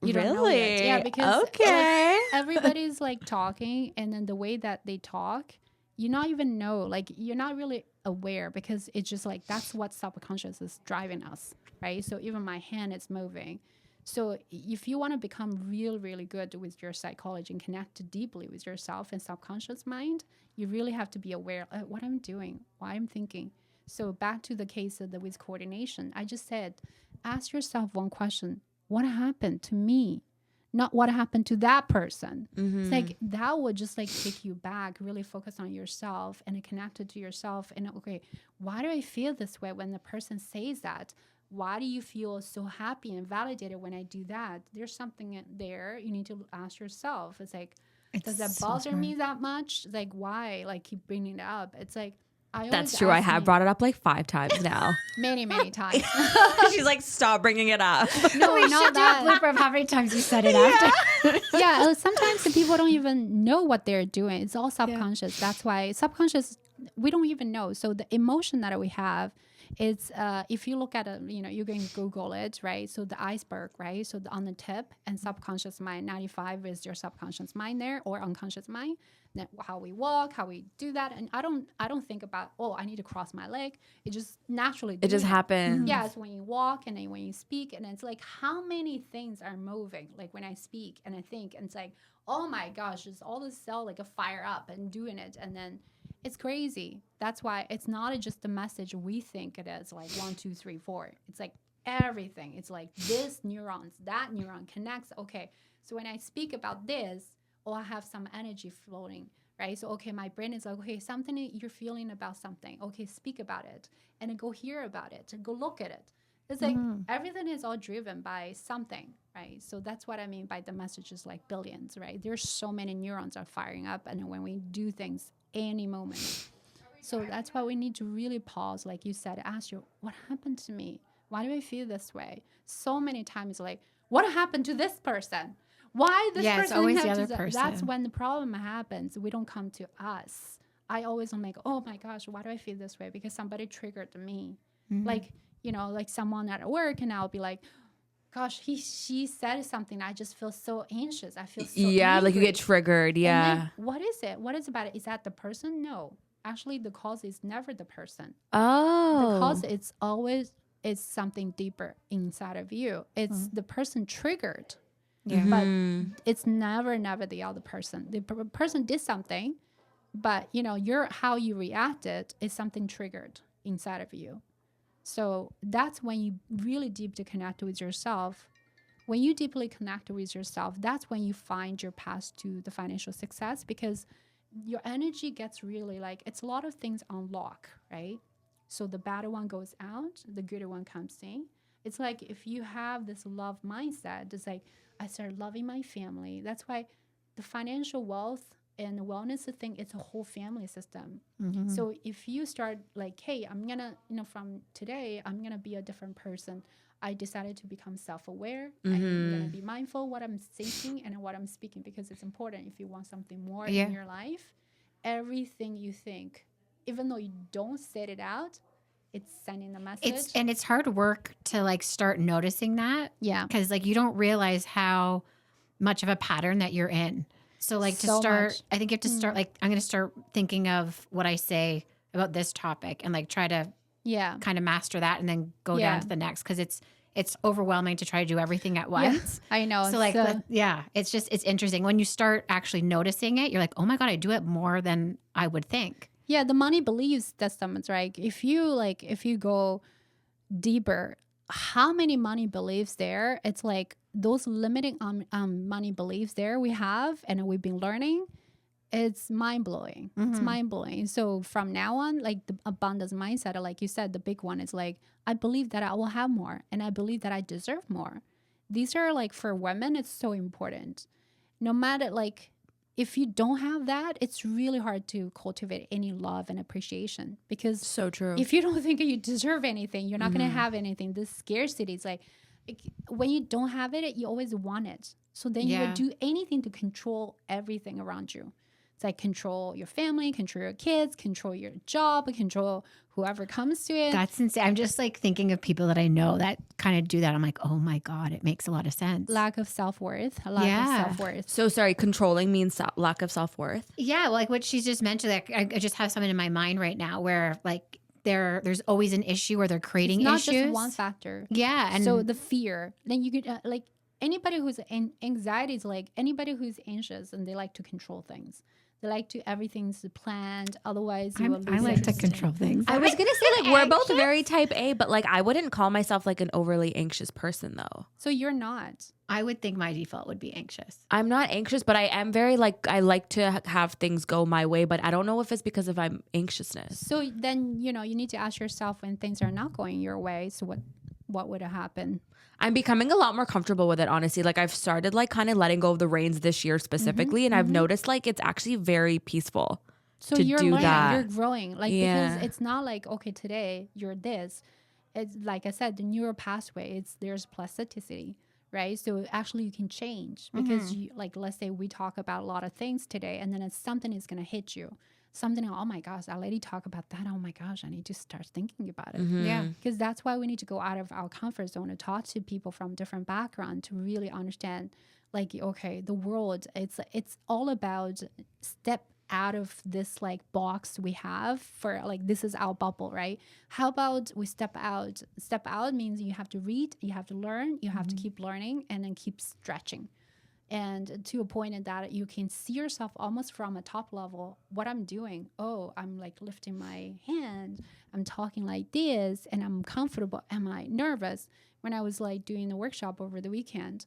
You don't know Really? yet. Yeah, because Okay. everybody's like talking, and then the way that they talk, you not even know. Like you're not really aware because it's just like that's what subconscious is driving us, right? So even my hand is moving. So if you want to become really good with your psychology and connect deeply with yourself and subconscious mind, you really have to be aware of what I'm doing, why I'm thinking. So back to the case of with coordination, I just said, ask yourself one question: what happened to me? Not what happened to that person. It's like that would just like take you back, really focus on yourself and connect it to yourself. And okay, why do I feel this way when the person says that? Why do you feel so happy and validated when I do that? There's something there you need to ask yourself. It's like, does that so bother smart. me that much? It's like, why? Like keep bringing it up. It's like, That's true. I have brought it up like 5 times now. many times. She's like, stop bringing it up. No, we should do a blooper of how many times you said it after. Yeah, sometimes the people don't even know what they're doing. It's all subconscious. That's why subconscious, we don't even know. So the emotion that we have, it's if you look at it, you can Google it, right? So the iceberg, right? So on the tip and subconscious mind, 95 is your subconscious mind there, or unconscious mind. Then how we walk, how we do that, and I don't think about, I need to cross my leg. It just naturally it just happens. Yeah, it's when you walk and then when you speak, and it's like how many things are moving. Like when I speak and I think, and it's like, oh my gosh, just all this cell like a fire up and doing it, and then. It's crazy. That's why it's not just the message we think it is, like 1, 2, 3, 4. It's like everything. It's like this neurons, that neuron connects. Okay, so when I speak about this, I have some energy floating, right? So, okay, my brain is like, okay, something you're feeling about something. Okay, speak about it. And then go hear about it. Go look at it. It's like everything is all driven by something, right? So that's what I mean by the message is like billions, right? There's so many neurons are firing up. And when we do things, any moment. So that's why we need to really pause, like you said, ask you, what happened to me? Why do I feel this way? So many times, like, what happened to this person? Why this person? It's always the other person. That's when the problem happens. We don't come to us. I always am like, oh my gosh, why do I feel this way? Because somebody triggered me. Like, like someone at work, and I'll be like, gosh, she said something. I just feel so anxious. I feel so angry. Like you get triggered. Yeah. What is it? What is about it? Is that the person? No. Actually, the cause is never the person. Oh. The cause it's something deeper inside of you. It's the person triggered. Yeah. But it's never the other person. The person did something, but how you reacted is something triggered inside of you. So that's when you really deeply connect with yourself. When you deeply connect with yourself, that's when you find your path to the financial success, because your energy gets really it's a lot of things unlock, right? So the bad one goes out, the good one comes in. It's like if you have this love mindset, it's like I started loving my family. That's why the financial wealth and the wellness thing, it's a whole family system. So if you start like, hey, I'm gonna, from today, I'm gonna be a different person. I decided to become self-aware. I'm gonna be mindful what I'm thinking and what I'm speaking, because it's important if you want something more in your life. Everything you think, even though you don't say it out, it's sending the message. It's hard work to start noticing that. Yeah. Because you don't realize how much of a pattern that you're in. So to start, I think you have to start I'm going to start thinking of what I say about this topic and try to kind of master that, and then go down to the next, because it's overwhelming to try to do everything at once. Yeah, I know. So it's interesting when you start actually noticing it. You're like, oh my God, I do it more than I would think. Yeah, the money beliefs systems, right? If you go deeper, how many money beliefs there? It's like those limiting money beliefs there we have and we've been learning. It's mind-blowing. It's mind-blowing. So from now on, the abundance mindset, like you said, the big one is I believe that I will have more, and I believe that I deserve more. These are for women, it's so important. No matter if you don't have that, it's really hard to cultivate any love and appreciation, because so true. If you don't think you deserve anything, you're not going to have anything. This scarcity is when you don't have it, you always want it. So then you would do anything to control everything around you. It's control your family, control your kids, control your job, control whoever comes to it. That's insane. I'm just thinking of people that I know that kind of do that. I'm like, oh my God, it makes a lot of sense. Lack of self-worth. Lack of self-worth. So sorry, controlling means lack of self-worth? Yeah, what she's just mentioned. I just have something in my mind right now where there's always an issue where they're creating issues. Not just one factor. Yeah. And so the fear. Then you could anybody who's anxiety is anybody who's anxious, and they like to control things. They like to everything's planned. Otherwise, you will lose I like to control things. I was gonna say we're both very type A, but I wouldn't call myself an overly anxious person though. So you're not. I would think my default would be anxious. I'm not anxious, but I am very I like to have things go my way, but I don't know if it's because of I'm anxiousness. So then you need to ask yourself, when things are not going your way, so what would have happened? I'm becoming a lot more comfortable with it, honestly. I've started kind of letting go of the reins this year specifically, and I've noticed it's actually very peaceful. So to you're do learning, that. you're growing. Like, Yeah. because it's not like, okay, today you're this. It's like I said, the neural pathway, there's plasticity, right? So actually you can change because you, like, let's say we talk about a lot of things today and then something is going to hit you. Something, oh my gosh, that lady talk about that. Oh my gosh, I need to start thinking about it. Yeah. Because that's why we need to go out of our comfort zone to talk to people from different backgrounds to really understand, like, okay, the world, it's all about step out of this like box we have for like, this is our bubble, right? How about we step out? Step out means you have to read, you have to learn, you have to keep learning and then keep stretching. And to a point that you can see yourself almost from a top level, what I'm doing. Oh, I'm like lifting my hand. I'm talking like this and I'm comfortable. Am I nervous? When I was like doing the workshop over the weekend,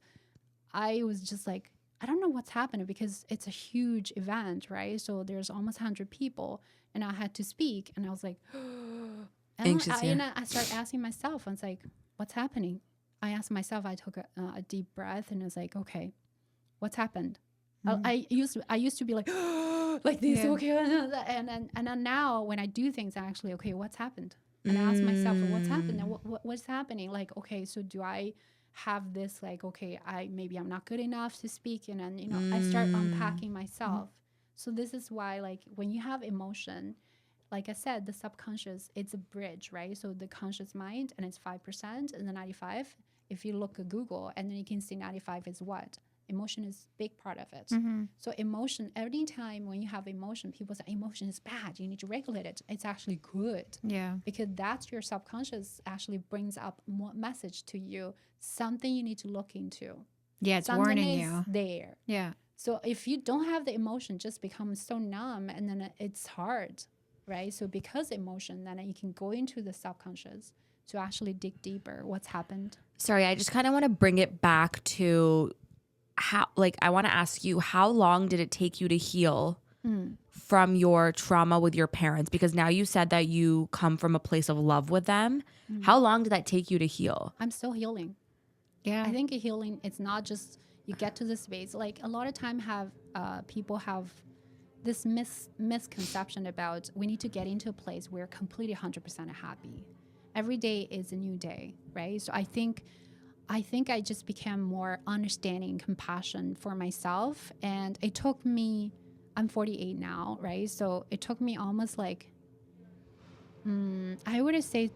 I was just like, I don't know what's happening because it's a huge event, right? So there's almost 100 people and I had to speak and I was like, Anxious, and I started asking myself, I was like, what's happening? I asked myself, I took a deep breath and I was like, okay, what's happened? I used to be like like this, okay, and then now when I do things, I actually, okay, what's happened? And I ask myself, what's happened? And what's happening? Like, okay, so do I have this like, okay, maybe I'm not good enough to speak, and then I start unpacking myself. So this is why, like, when you have emotion, like I said, the subconscious, it's a bridge, right? So the conscious mind, and it's 5%, and the 95. If you look at Google, and then you can see 95 is what? Emotion is a big part of it. So emotion, every time when you have emotion, people say emotion is bad, you need to regulate it. It's actually good. Yeah. Because that's your subconscious actually brings up more message to you, something you need to look into. Yeah, it's Something warning is you. there. Yeah. So if you don't have the emotion, just becomes so numb, and then it's hard, right? So because emotion, then you can go into the subconscious to actually dig deeper what's happened. Sorry, I just kind of want to bring it back to how, like, I want to ask you, how long did it take you to heal from your trauma with your parents? Because now you said that you come from a place of love with them. How long did that take you to heal? I'm still healing. Yeah. I think healing, it's not just you get to this space. Like a lot of time people have this misconception about we need to get into a place where completely 100% happy. Every day is a new day, right? So I think I just became more understanding, compassion for myself. And it took me, I'm 48 now, right? So it took me almost like, I would say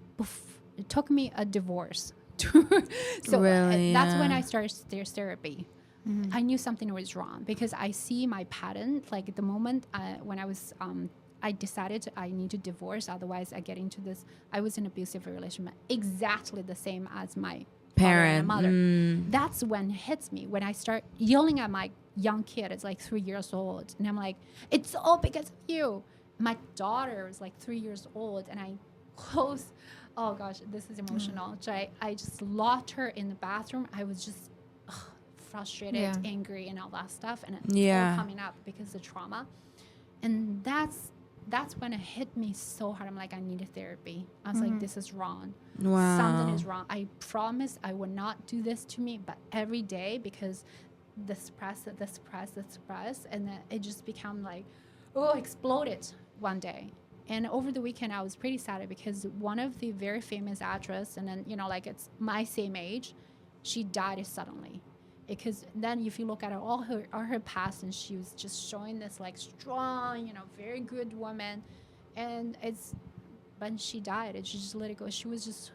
it took me a divorce. So Really, that's when yeah. I started therapy. I knew something was wrong because I see my pattern. Like at the moment when I was, I decided I need to divorce. Otherwise I get into this, I was in an abusive relationship, exactly the same as my Parent. father and mother. That's when it hits me, when I start yelling at my young kid. It's like 3 years old. And I'm like, it's all because of you. My daughter is like 3 years old and I close, oh gosh, this is emotional. So I just locked her in the bathroom. I was just frustrated, angry and all that stuff. And it's all coming up because of the trauma. And that's when it hit me so hard. I'm like, I need a therapy. I was like, this is wrong. Wow. Something is wrong. I promise I would not do this to me, but every day, because the suppress. And then it just become like, exploded one day. And over the weekend, I was pretty sad because one of the very famous actress, and then, like it's my same age, she died suddenly. Because then if you look at all her past, and she was just showing this like strong, very good woman. And when she died, and she just let it go. She was just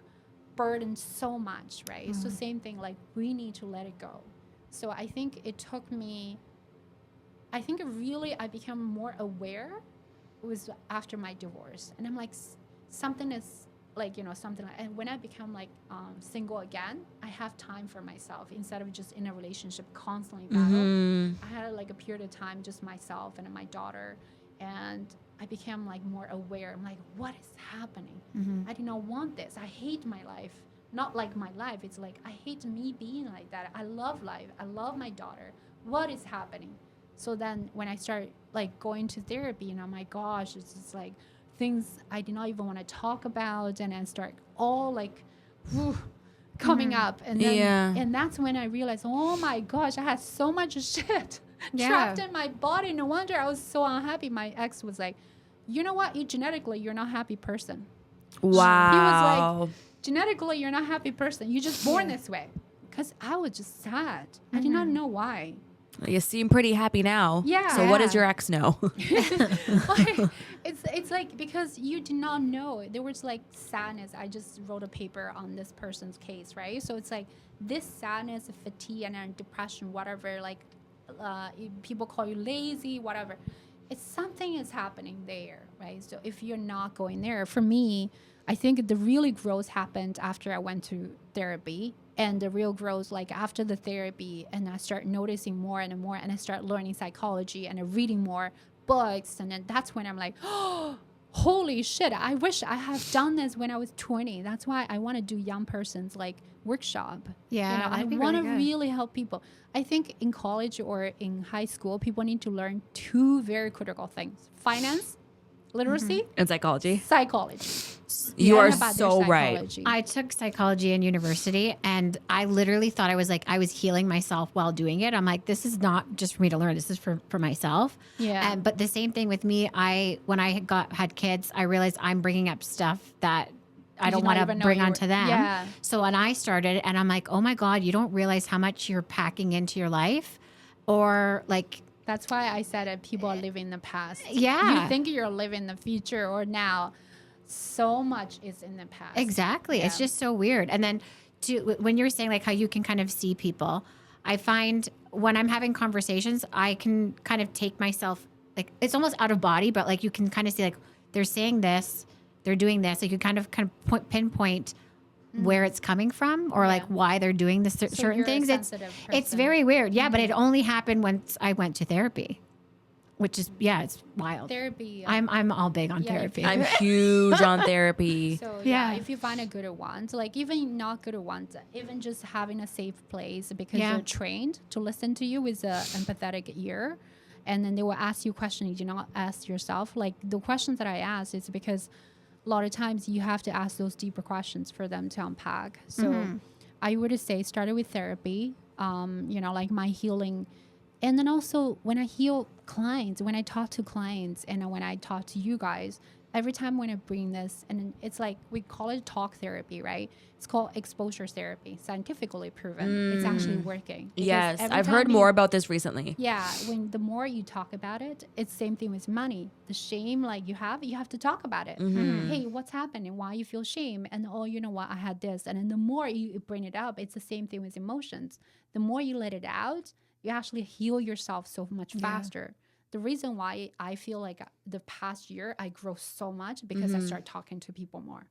burdened so much, right? So same thing, like we need to let it go. So I think it took me, I became more aware. It was after my divorce. And I'm like, something is like, something like, and when I become like single again, I have time for myself instead of just in a relationship constantly battle. I had like a period of time, just myself and my daughter. And I became like more aware. I'm like, what is happening? I did not want this. I hate my life. Not like my life. It's like, I hate me being like that. I love life. I love my daughter. What is happening? So then when I start like going to therapy, and oh my gosh, it's just like things I did not even want to talk about, and then start all like coming up. And then, and that's when I realized, oh my gosh, I had so much shit trapped in my body. No wonder I was so unhappy. My ex was like, you know what? Genetically, you're not a happy person. Wow. He was like, genetically, you're not a happy person. You're just born this way. Because I was just sad. I did not know why. You seem pretty happy now. Yeah. So what does your ex know? Like, it's like, because you did not know. There was like sadness. I just wrote a paper on this person's case, right? So it's like this sadness, fatigue, and then depression, whatever, like people call you lazy, whatever. It's something is happening there, right? So if you're not going there, for me, I think the really growth happened after I went to therapy. And the real growth, like after the therapy, and I start noticing more and more, and I start learning psychology and reading more books. And then that's when I'm like, oh, holy shit, I wish I have done this when I was 20. That's why I want to do young person's like workshop. Yeah, I that'd be want to really good. really help people. I think in college or in high school, people need to learn two very critical things: finance, literacy, In psychology. psychology. You Learn are about their so right. psychology. I took psychology in university, and I literally thought I was healing myself while doing it. I'm like, this is not just for me to learn. This is for myself. Yeah. But the same thing with me. When I had kids, I realized I'm bringing up stuff that I don't did not want to even know bring you were- onto them. Yeah. So when I started, and I'm like, oh my God, you don't realize how much you're packing into your life, or like. That's why I said that people are living in the past. Yeah. You think you're living the future or now. So much is in the past. Exactly. It's Yeah. just so weird. And then when you're saying like how you can kind of see people, I find when I'm having conversations, I can kind of take myself, like it's almost out of body, but like you can kind of see like they're saying this, they're doing this. Like you kind of pinpoint where it's coming from, or like why they're doing this certain you're a things. sensitive It's person. very weird. Yeah. But it only happened once I went to therapy, which is, it's wild. Therapy. I'm all big on Yeah, therapy. I'm huge on therapy. So Yeah. if you find a good one, like even not good ones, even just having a safe place because Yeah. you're trained to listen to you with an empathetic ear, and then they will ask you questions you do not ask yourself. Like the questions that I ask is because a lot of times you have to ask those deeper questions for them to unpack. So I would say started with therapy, like my healing. And then also when I heal clients, when I talk to clients and when I talk to you guys, every time when I bring this, and it's like, we call it talk therapy, right? It's called exposure therapy, scientifically proven. It's actually working. Because Yes, every I've time heard you- more about this recently. Yeah, when the more you talk about it, it's same thing with money. The shame like you have to talk about it. Hey, what's happening? Why you feel shame? And oh, you know what? I had this. And then the more you bring it up, it's the same thing with emotions. The more you let it out, you actually heal yourself so much faster. The reason why I feel like the past year I grow so much because I start talking to people more.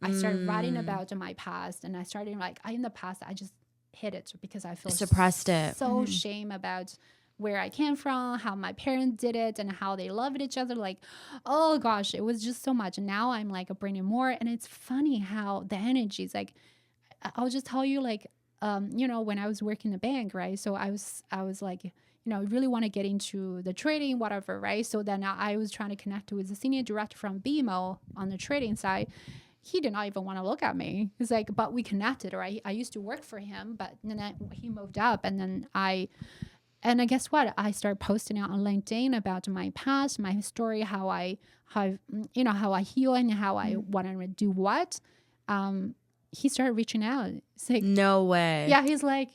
I started writing about my past, and I started in the past I just hid it because I feel Suppressed it. so shame about where I came from, how my parents did it, and how they loved each other. Like, oh gosh, it was just so much. And now I'm like bringing more, and it's funny how the energy is like. I'll just tell you, like, when I was working in the bank, right? So I was like, really want to get into the trading, whatever, right? So then I was trying to connect with the senior director from BMO on the trading side. He did not even want to look at me. He's like, but we connected, right? I used to work for him, but then he moved up, and then I guess what? I started posting it on LinkedIn about my past, my story, how I heal and how I want to do what. He started reaching out. It's like, No way. yeah, he's like,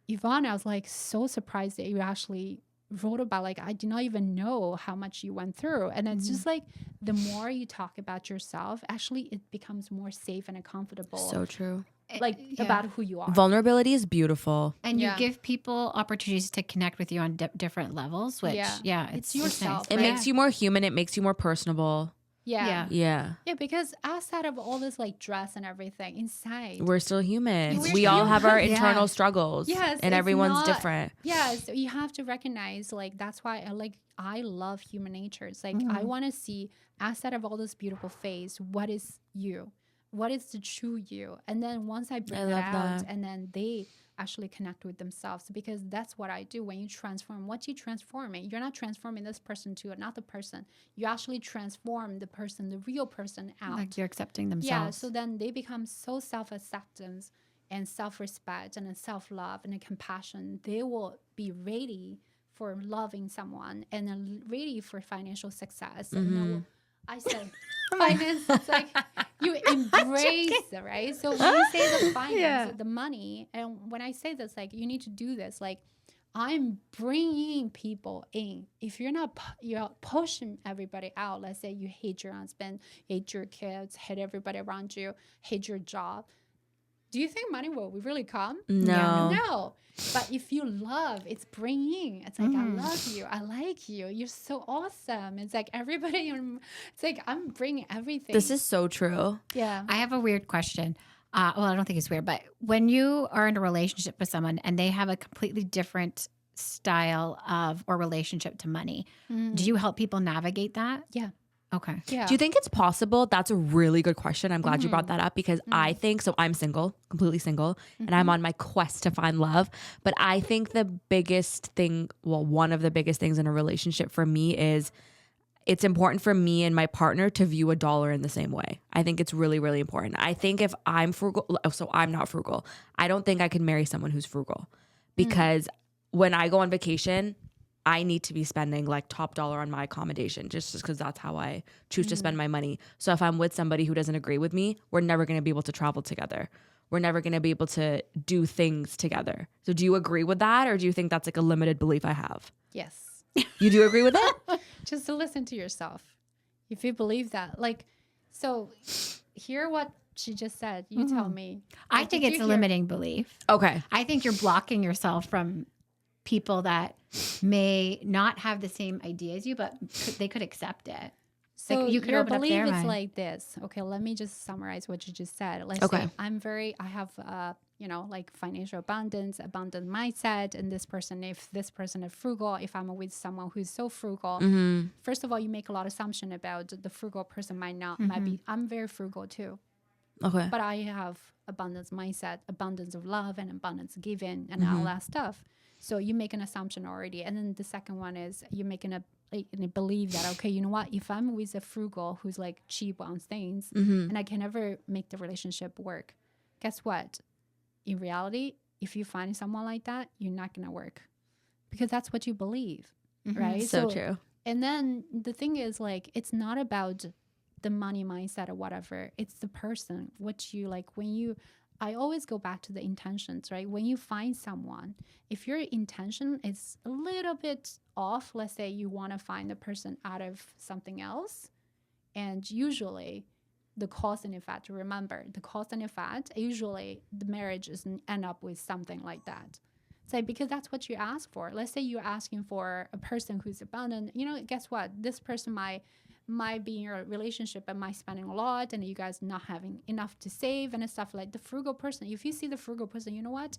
Yvonne, I was like so surprised that you actually wrote about, like, I did not even know how much you went through. And it's just like, the more you talk about yourself, actually it becomes more safe and comfortable. So true. like about who you are. Vulnerability is beautiful. And Yeah. you give people opportunities to connect with you on different levels, which, It's yourself, It right? makes you more human. It makes you more personable. Yeah. Yeah. Yeah, because outside of all this like dress and everything, inside. We're still human. We're We all still have our human. internal Yeah. struggles. Yes, And it's everyone's not- different. Yeah, so you have to recognize, like, that's why I love human nature. It's like, I want to see outside of all this beautiful face, what is you? What is the true you? And then once I bring I that love out, that. and then they actually connect with themselves, because that's what I do. When you transform, what you transforming, you're not transforming this person to another person. You actually transform the person, the real person out. Like you're accepting themselves. Yeah, so then they become so self-acceptance and self-respect and self-love and compassion. They will be ready for loving someone and then ready for financial success. And then I said finance. It's like you embrace it, right? So when you say the finance, the money, and when I say this, like you need to do this, like I'm bringing people in. If you're not, you're pushing everybody out. Let's say you hate your husband, hate your kids, hate everybody around you, hate your job. Do you think money will really come? No. No. But if you love, it's bringing. It's like, I love you. I like you. You're so awesome. It's like everybody, it's like I'm bringing everything. This is so true. Yeah. I have a weird question. Well, I don't think it's weird, but when you are in a relationship with someone and they have a completely different style of or relationship to money, do you help people navigate that? Yeah. Okay. Yeah. Do you think it's possible? That's a really good question. I'm glad you brought that up because I think, so I'm single, completely single, and I'm on my quest to find love. But I think the biggest thing, well, one of the biggest things in a relationship for me is it's important for me and my partner to view a dollar in the same way. I think it's really, really important. I think if I'm frugal, so I'm not frugal, I don't think I can marry someone who's frugal because when I go on vacation, I need to be spending like top dollar on my accommodation just because that's how I choose to spend my money. So if I'm with somebody who doesn't agree with me, we're never going to be able to travel together. We're never going to be able to do things together. So do you agree with that? Or do you think that's like a limited belief I have? Yes. You do agree with it? Just to listen to yourself. If you believe that, like, so hear what she just said. You tell me. I Like, think did it's you a hear- limiting belief. Okay. I think you're blocking yourself from people that may not have the same idea as you, but they could accept it. So Like, you could your open up belief their is mind. like this. Okay, let me just summarize what you just said. Let's Okay. say I have like financial abundant mindset, and if this person is frugal, if I'm with someone who's so frugal, first of all, you make a lot of assumption about the frugal person might be. I'm very frugal too, Okay. but I have abundance mindset, abundance of love, and abundance giving, and all that stuff. So you make an assumption already, and then the second one is you're making a believe that, okay, you know what, if I'm with a frugal who's like cheap on things and I can never make the relationship work, guess what, in reality, if you find someone like that, you're not gonna work because that's what you believe, right? So true. And then the thing is, like, it's not about the money mindset or whatever, it's the person, what you like. I always go back to the intentions, right? When you find someone, if your intention is a little bit off, let's say you want to find the person out of something else, and usually the cause and effect, remember, the cause and effect, usually the marriage doesn't end up with something like that. So because that's what you ask for. Let's say you're asking for a person who's abundant, guess what? This person might be in your relationship and might spending a lot and you guys not having enough to save and stuff. Like the frugal person, if you see the frugal person, you know what,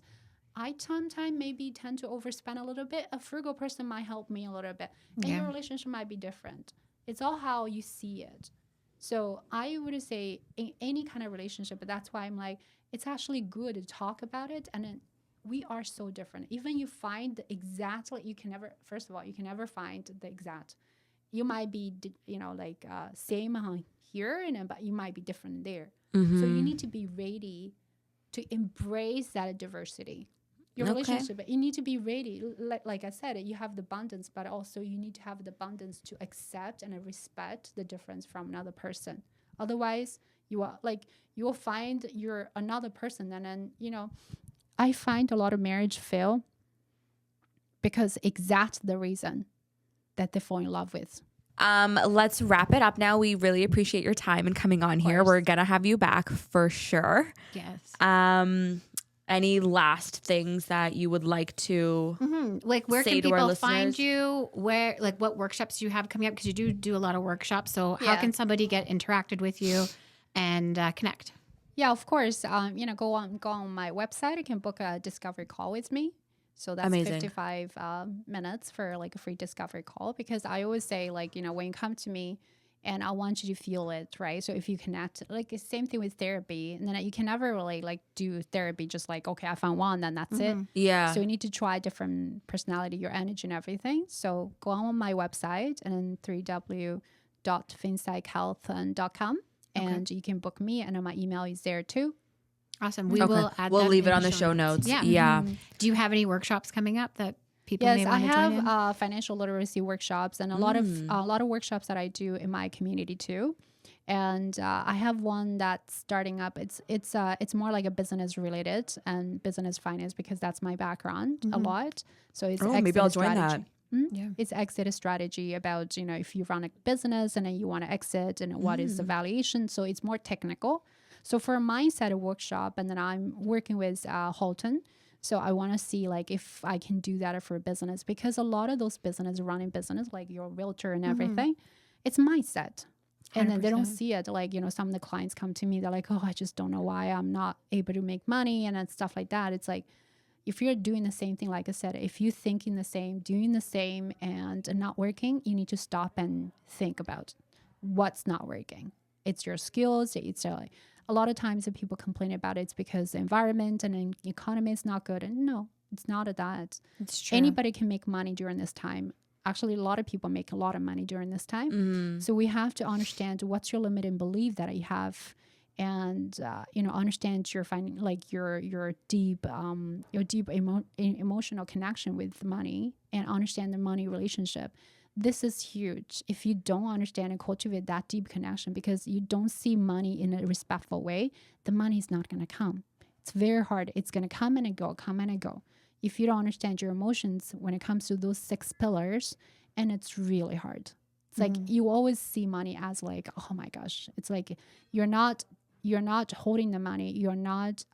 I sometimes maybe tend to overspend a little bit. A frugal person might help me a little bit, and your relationship might be different. It's all how you see it. So I would say in any kind of relationship, but that's why I'm like, it's actually good to talk about it. And then we are so different. Even you find you can never find the exact. You might be, same here, but you might be different there. So you need to be ready to embrace that diversity. Your relationship, you need to be ready. Like I said, you have the abundance, but also you need to have the abundance to accept and respect the difference from another person. Otherwise, you will find you're another person, and then I find a lot of marriage fail because exact the reason that they fall in love with. Let's wrap it up now. We really appreciate your time and coming on here. We're gonna have you back for sure. Yes. Any last things that you would like to Like, where say can to our people find listeners? you? Where, like, what workshops do you have coming up? Because you do a lot of workshops. So how Yeah. can somebody get interacted with you and connect? Yeah, of course. Go on my website. You can book a discovery call with me. So that's Amazing. 55 minutes for like a free discovery call, because I always say, like, when you come to me and I want you to feel it, right? So if you connect, like the same thing with therapy, and then you can never really like do therapy just like, okay, I found one, then that's it. Yeah. So you need to try different personality, your energy and everything. So go on my website and then www.finpsychealth.com and you can book me, and then my email is there too. Awesome. We will add We'll them leave it in on the show notes. Yeah. Yeah. Do you have any workshops coming up that people Yes, may I want to join in? have financial literacy workshops and a lot of workshops that I do in my community too. And I have one that's starting up. It's more like a business related and business finance because that's my background a lot. So it's Oh, maybe I'll join strategy. that. Yeah. It's exit strategy about, if you run a business and then you want to exit and what is the valuation. So it's more technical. So for a mindset workshop, and then I'm working with Halton. So I want to see like if I can do that for a business, because a lot of those running business, like your realtor and everything, it's mindset. And then they don't 100%. see it. Like, some of the clients come to me, they're like, oh, I just don't know why I'm not able to make money and then stuff like that. It's like, if you're doing the same thing, like I said, if you're thinking the same, doing the same and not working, you need to stop and think about what's not working. It's your skills. It's like, a lot of times that people complain about it's because the environment and the economy is not good. And no, it's not that. It's true. Anybody can make money during this time. Actually, a lot of people make a lot of money during this time. So we have to understand what's your limiting belief that you have, and understand your deep emotional connection with money, and understand the money relationship. This is huge. If you don't understand and cultivate that deep connection, because you don't see money in a respectful way, the money is not going to come. It's very hard. It's going to come and go, come and go. If you don't understand your emotions when it comes to those 6 pillars, and it's really hard. It's like you always see money as like, oh my gosh. It's like you're not holding the money. You're not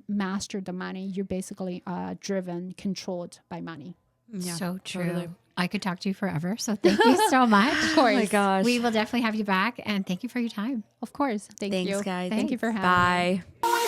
mastered the money. You're basically driven, controlled by money. Yeah, So true. totally. I could talk to you forever. So thank you so much. Of course. Oh my gosh. We will definitely have you back. And thank you for your time. Of course. Thank Thanks, you. guys. Thank you for having me. Bye.